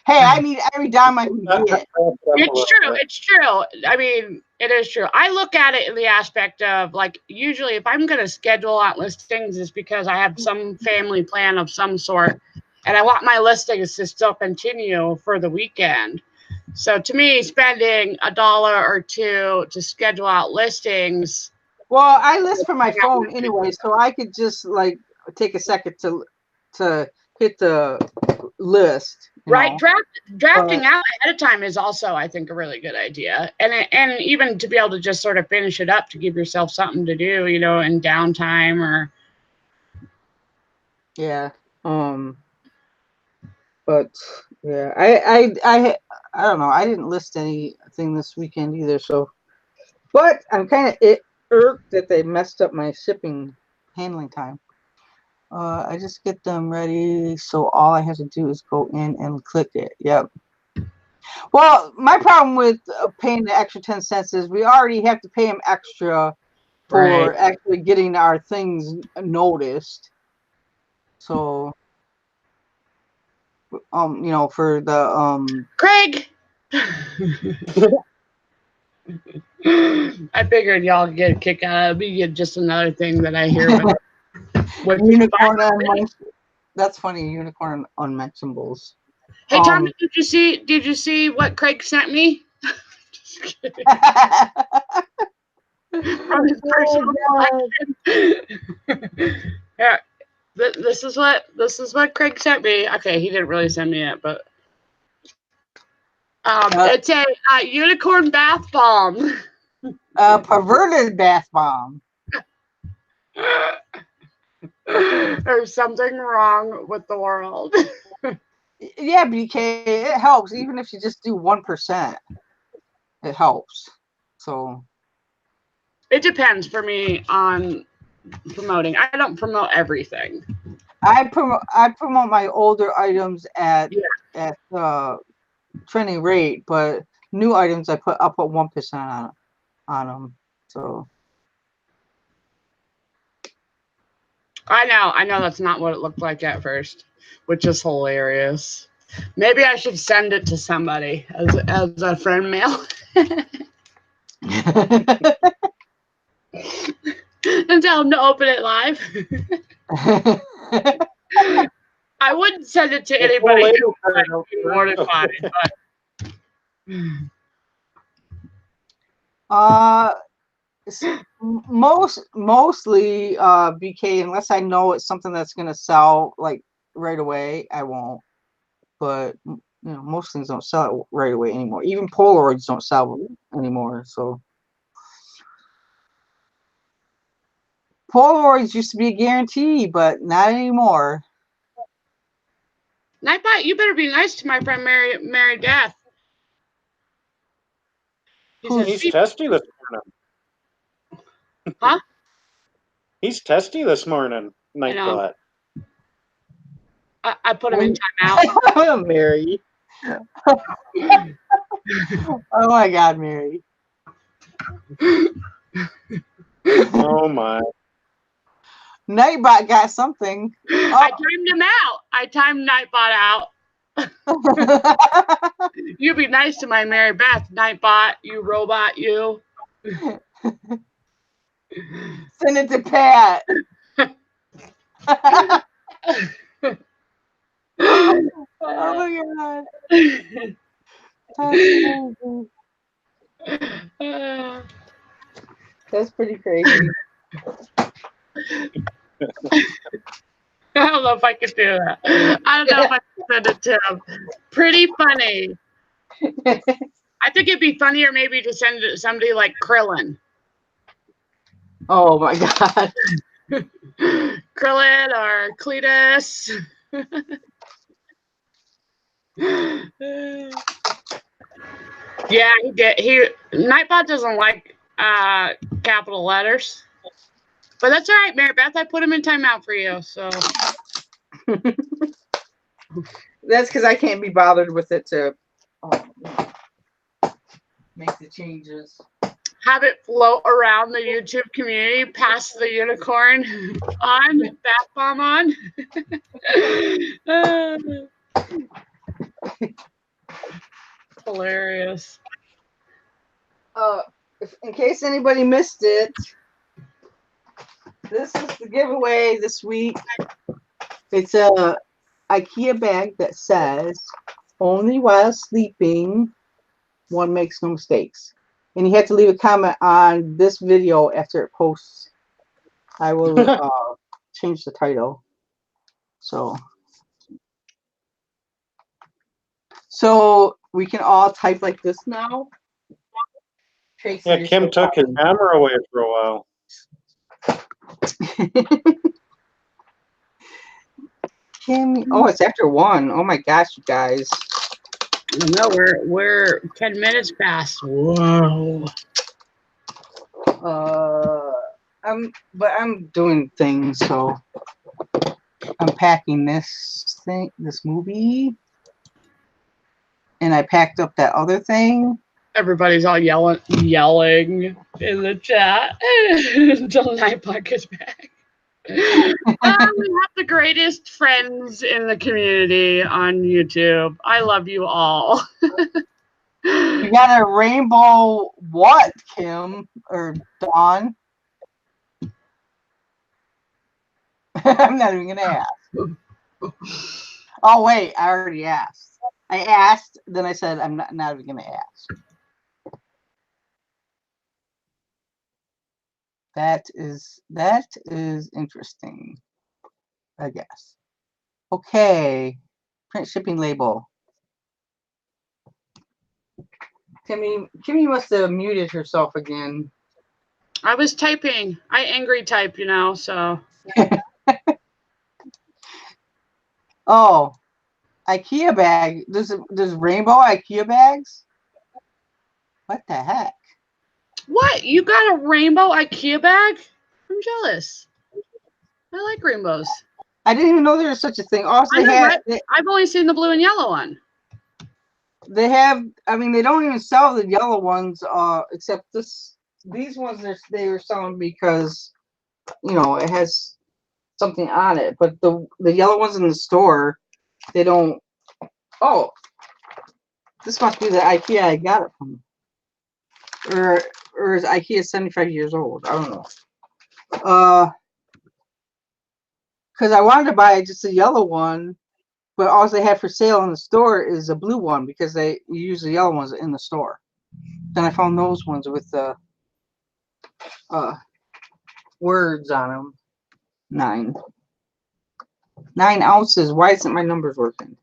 Hey, I need every dime I can get. It's true. I mean, it is true. I look at it in the aspect of like, usually if I'm going to schedule out listings, it's because I have some family plan of some sort and I want my listings to still continue for the weekend. So to me, spending $1 or $2 to schedule out listings. Well, I list from my phone anyway, so I could just like take a second to hit the list. Right, drafting out ahead of time is also, I think, a really good idea, and even to be able to just sort of finish it up to give yourself something to do, in downtime or. Yeah. But yeah, I don't know. I didn't list anything this weekend either, so. But I'm kind of irked that they messed up my shipping handling time. I just get them ready, so all I have to do is go in and click it. Yep. Well, my problem with paying the extra 10 cents is we already have to pay them extra for actually getting our things noticed. So, for the Craig. I figured y'all get a kick out of it. Just another thing that I hear with unicorn on. That's funny, unicorn unmentionables. Hey Tommy, did you see what Craig sent me? Just kidding. From his personal collection. Yeah, this is what Craig sent me. Okay, he didn't really send me it, but it's a unicorn bath bomb. A perverted bath bomb. There's something wrong with the world. Yeah, BK, it helps. Even if you just do 1%, it helps. So It depends for me on promoting. I don't promote everything. I promote my older items at trending rate, but new items I'll put 1% on them. So I know that's not what it looked like at first, which is hilarious. Maybe I should send it to somebody as a friend mail and tell them to open it live. I wouldn't send it to anybody who would be mortified, but mostly BK, unless I know it's something that's gonna sell like right away, I won't. But most things don't sell right away anymore. Even Polaroids don't sell anymore. So Polaroids used to be a guarantee, but not anymore. Nightbot, you better be nice to my friend Mary Death. He's testy this morning. Huh? He's testy this morning, Nightbot. I put him in timeout. Mary. Oh my God, Mary. Oh my. Nightbot got something. Oh. I timed him out. I timed Nightbot out. You be nice to my Mary Beth, Nightbot, you robot, you. Send it to Pat. Oh my God. That's pretty crazy. I don't know if I could do that. I don't know if I could send it to him. Pretty funny. I think it'd be funnier maybe to send it to somebody like Krillin. Oh my God. Krillin or Cletus. Yeah, he did. Nightbot doesn't like capital letters. But that's all right, Mary Beth. I put him in timeout for you. So that's because I can't be bothered with it to make the changes. Have it float around the YouTube community, pass the unicorn on, bath bomb on. Hilarious. In case anybody missed it, this is the giveaway this week. It's a IKEA bag that says, "Only while sleeping, one makes no mistakes." And you have to leave a comment on this video after it posts. I will change the title. So we can all type like this now. Tracy, yeah, Kim took his camera away for a while. Kim, oh, it's after 1. Oh my gosh, you guys. No, we're 10 minutes past. Whoa. I'm doing things, so I'm packing this movie, and I packed up that other thing. Everybody's all yelling in the chat until Nightbot gets back. We have the greatest friends in the community on YouTube. I love you all. You got a rainbow what, Kim or Dawn? I'm not even gonna ask. Oh wait, I already asked. I asked, then I said I'm not even gonna ask. That is interesting, I guess. Okay, print shipping label. Kimmy must have muted herself again. I was typing. I angry type, so. Oh, IKEA bag. There's rainbow IKEA bags? What the heck? What? You got a rainbow IKEA bag? I'm jealous. I like rainbows. I didn't even know there was such a thing. Also, I know, right? they I've only seen the blue and yellow one. they have. I mean, they don't even sell the yellow ones. Except these ones they were selling because it has something on it. But the yellow ones in the store, they don't. Oh, this must be the IKEA I got it from. Or is IKEA 75 years old? I don't know. Because I wanted to buy just a yellow one, but all they had for sale in the store is a blue one because they use the yellow ones in the store. Then I found those ones with the words on them. 9 ounces. Why isn't my numbers working?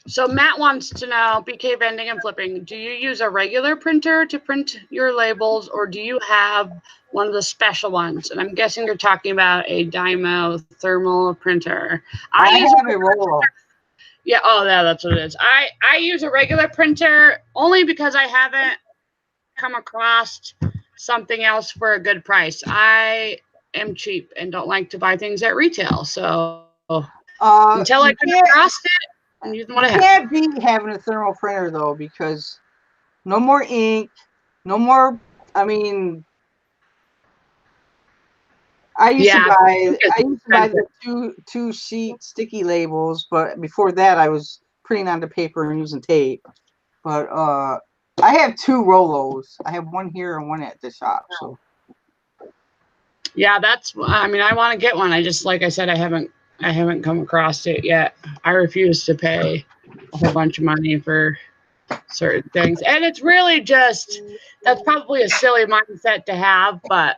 So Matt wants to know, BK Vending and Flipping, do you use a regular printer to print your labels, or do you have one of the special ones? And I'm guessing you're talking about a Dymo thermal printer. I have a Rollo. Yeah, that's what it is. I use a regular printer only because I haven't come across something else for a good price. I am cheap and don't like to buy things at retail. So until I come across it, you can't beat having a thermal printer though, because no more ink, no more. I mean, I used to buy the two sheet sticky labels, but before that I was printing onto paper and using tape. But I have 2 Rollos. I have one here and one at the shop. So yeah, I mean, I want to get one. I just, like I said, I haven't come across it yet. I refuse to pay a whole bunch of money for certain things, and it's really just, that's probably a silly mindset to have, but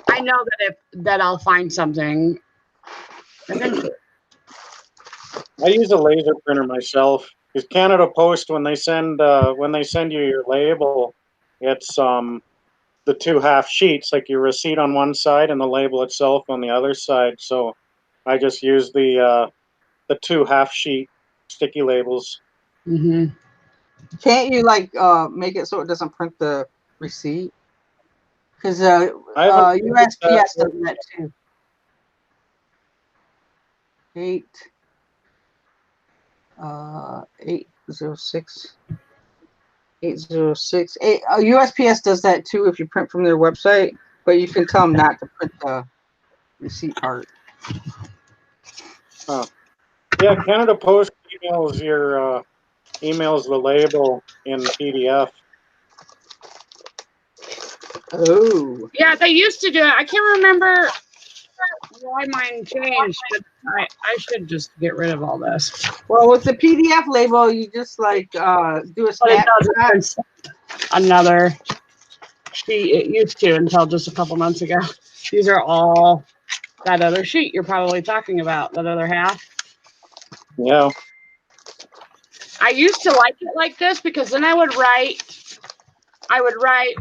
I know that I'll find something eventually. I use a laser printer myself. Because Canada Post, when they send you your label, it's the 2 half sheets, like your receipt on one side and the label itself on the other side. So I just use the 2 half sheet sticky labels. Mm-hmm. Can't you make it so it doesn't print the receipt? Because USPS does that too. 806 806 USPS does that too if you print from their website, but you can tell them not to print the receipt part. Yeah, Canada Post emails the label in PDF. Oh. Yeah, they used to do it. I can't remember why mine changed, but I should just get rid of all this. Well, with the PDF label, you just do a snapshot. Another sheet. It used to until just a couple months ago. These are all that other sheet you're probably talking about, that other half. Yeah. I used to like it like this because then I would write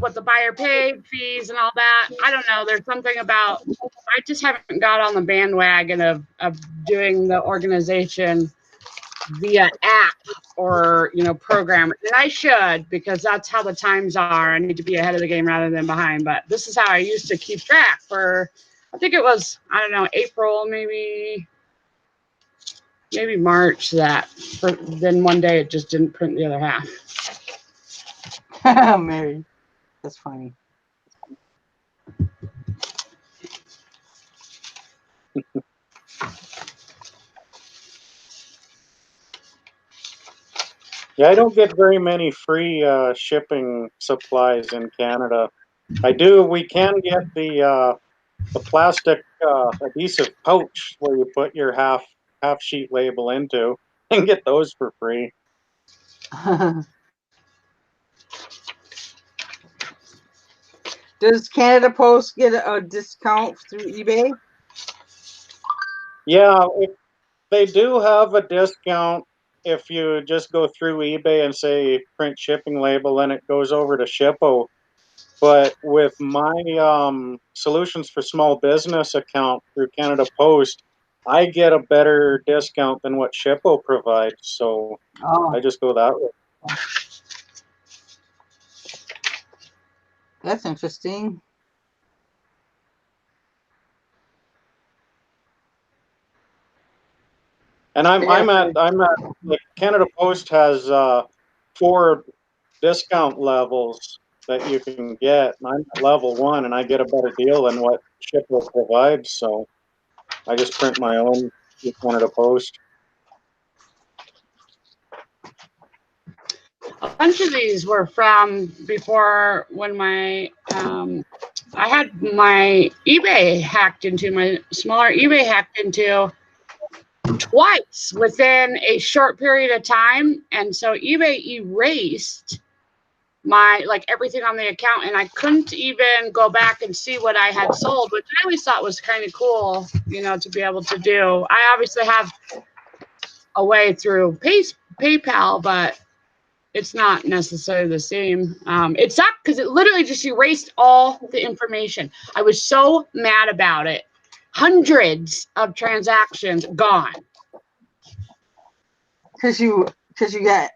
what the buyer paid, fees, and all that. I don't know. There's something about, I just haven't got on the bandwagon of doing the organization via app or program. And I should, because that's how the times are. I need to be ahead of the game rather than behind. But this is how I used to keep track for, I think it was, I don't know, April, maybe March, then one day it just didn't print the other half. Mary, that's funny. Yeah, I don't get very many free shipping supplies in Canada. We can get the plastic adhesive pouch where you put your half sheet label into, and get those for free. Does Canada Post get a discount through eBay? Yeah, they do have a discount if you just go through eBay and say print shipping label, and it goes over to Shippo. But with my Solutions for Small Business account through Canada Post, I get a better discount than what Shippo provides. So Oh, I just go that way. that's interesting. And I'm at like Canada Post has 4 discount levels that you can get. And I'm at level 1, and I get a better deal than what Shippo provides. So I just print my own with Canada Post. A bunch of these were from before when my I had my eBay hacked into, my smaller eBay hacked into twice within a short period of time, and so eBay erased my like everything on the account, and I couldn't even go back and see what I had sold, which I always thought was kind of cool, you know, to be able to do. I obviously have a way through PayPal, but it's not necessarily the same. It sucked because it literally just erased all the information. I was so mad about it. Hundreds of transactions gone. Because you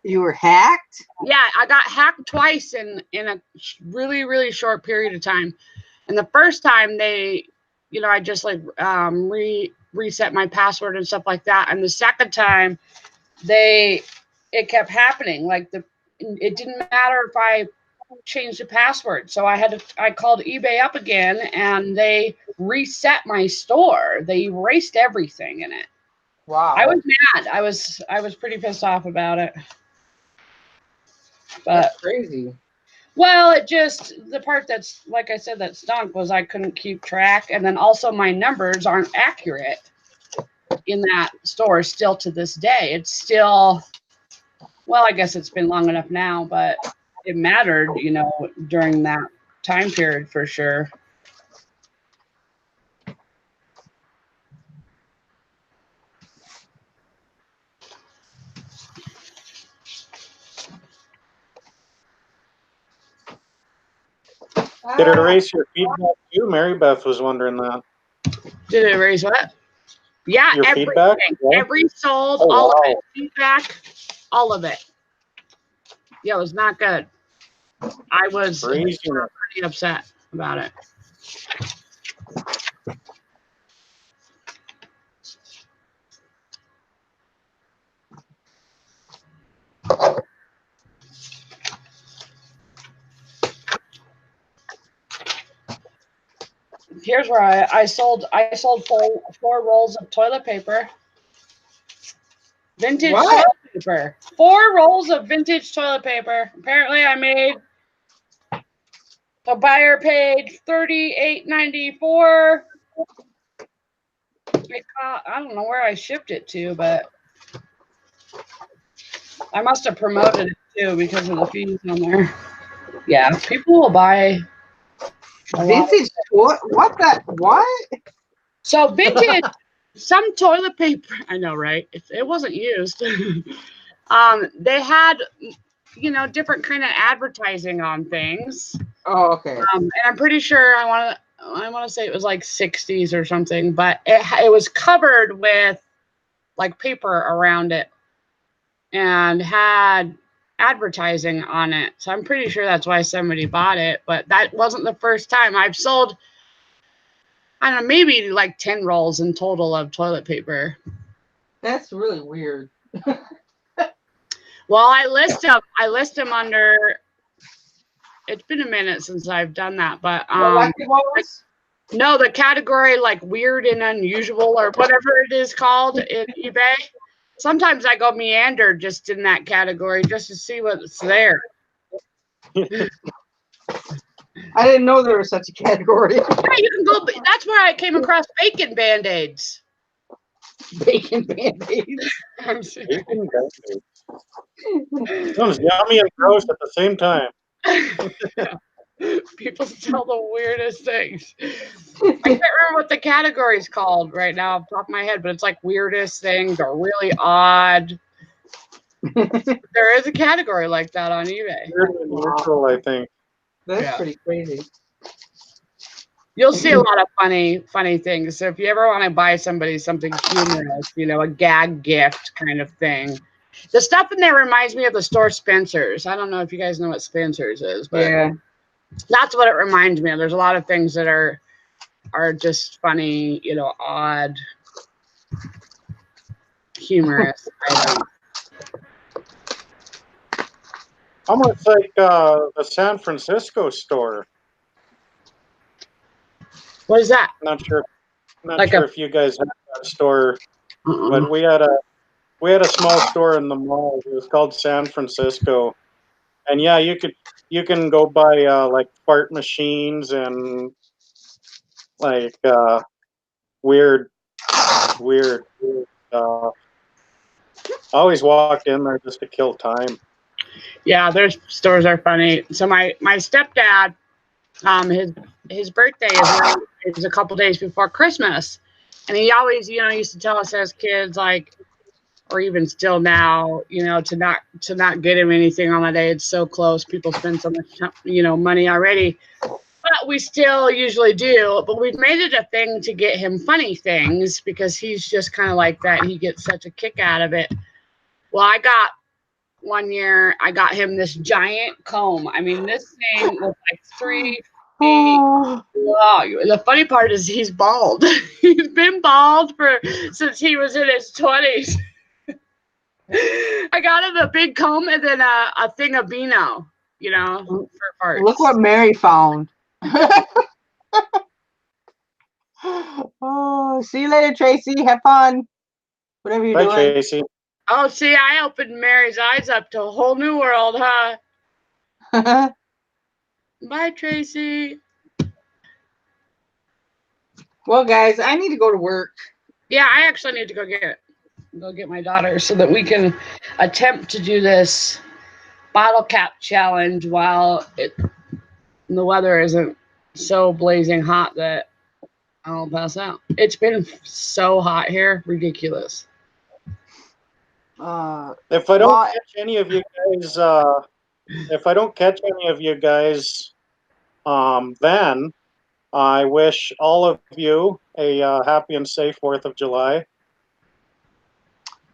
were hacked. Yeah, I got hacked twice in a really short period of time. And the first time they, you know, I just like reset my password and stuff like that. And the second time, it kept happening. Like it didn't matter if I changed the password. So I called eBay up again, and they reset my store. They erased everything in it. Wow. I was mad. I was pretty pissed off about it. But that's crazy. Well, the part that's, like I said, that stunk was I couldn't keep track. And then also my numbers aren't accurate in that store still to this day. It's still, well, I guess it's been long enough now, but it mattered, you know, during that time period for sure. Did it erase your feedback too? Mary Beth was wondering that. Did it erase what? Yeah, Your everything. feedback? Yeah. Every sold, Oh, all wow. of it. Feedback, all of it. Yeah, it was not good. I was Crazy. pretty upset about it. Here's where I sold four rolls of toilet paper. Vintage toilet paper. 4 rolls of vintage toilet paper. Apparently I made, the buyer paid $38.94. I don't know where I shipped it to, but I must have promoted it too because of the fees on there. Yeah, people will buy vintage. What? So vintage, some toilet paper. I know, right? It wasn't used. They had, you know, different kind of advertising on things. Oh, okay. And I'm pretty sure I want to say it was like 60s or something, but it was covered with like paper around it and had advertising on it. So I'm pretty sure that's why somebody bought it. But that wasn't the first time. I've sold, I don't know, maybe like 10 rolls in total of toilet paper. That's really weird. Well, I list them under, it's been a minute since I've done that, but no, the category like weird and unusual or whatever it is called in eBay. Sometimes I go meander just in that category just to see what's there. I didn't know there was such a category. Yeah, you can go. That's where I came across bacon band-aids. Bacon band-aids. Bacon band-aids. Sounds yummy and gross at the same time. People sell the weirdest things. I can't remember what the category is called right now off the top of my head, but it's like weirdest things or really odd. There is a category like that on eBay. Weird and neutral, I think. That's Yeah. pretty crazy. You'll see a lot of funny things. So if you ever want to buy somebody something humorous, you know, a gag gift kind of thing. The stuff in there reminds me of the store Spencer's. I don't know if you guys know what Spencer's is, but Yeah. that's what it reminds me of. There's a lot of things that are just funny, you know, odd, humorous items. Almost like the San Francisco store. What is that? Not sure. Not Like sure a if you guys have that store, uh-uh. but we had a small store in the mall. It was called San Francisco, and yeah, you can go buy like fart machines and like weird weird stuff. I always walked in there just to kill time. Yeah, their stores are funny. So my stepdad, his birthday is a couple days before Christmas, and he always, you know, used to tell us as kids, like, or even still now, you know, to not get him anything on that day. It's so close. People spend so much, you know, money already, but we still usually do. But we've made it a thing to get him funny things because he's just kind of like that. He gets such a kick out of it. Well, one year I got him this giant comb. I mean, this thing was like 3 feet Oh, long. The funny part is he's bald. He's been bald since he was in his 20s. I got him a big comb and then a thing of Beano, you know, for parts. look what Mary found. Oh, see you later, Tracy. Have fun. Whatever you're Bye, doing. Tracy. Oh, see, I opened Mary's eyes up to a whole new world, huh? Bye, Tracy. Well, guys, I need to go to work. Yeah, I actually need to go get my daughter so that we can attempt to do this bottle cap challenge while the weather isn't so blazing hot that I'll pass out. It's been so hot here, ridiculous. If I don't Well, catch any of you guys, if I don't catch any of you guys, then I wish all of you a happy and safe 4th of July.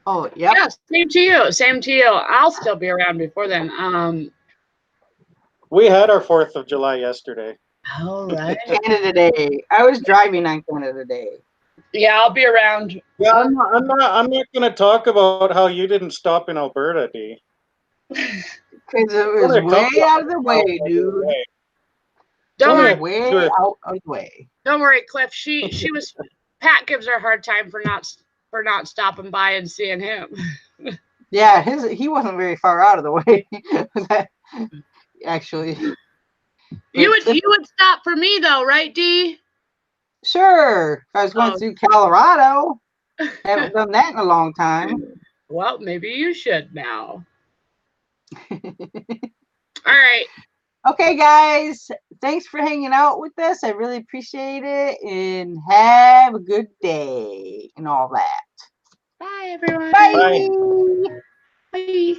oh, yep. Yeah, same to you. Same to you. I'll still be around before then. We had our 4th of July yesterday. All right. Canada Day. I was driving on Canada Day. Yeah, I'll be around. Yeah, I'm not going to talk about how you didn't stop in Alberta, D. Because it was way out of the way, dude. Don't Only worry. a Way two or- out of the way. Don't worry, Cliff. She was. Pat gives her a hard time for not stopping by and seeing him. Yeah, he wasn't very far out of the way. Actually. You would stop for me though, right, D? Sure. If I was going through Colorado. Haven't done that in a long time. Well, maybe you should now. All right. Okay, guys. Thanks for hanging out with us. I really appreciate it. And have a good day and all that. Bye, everyone. Bye. Bye.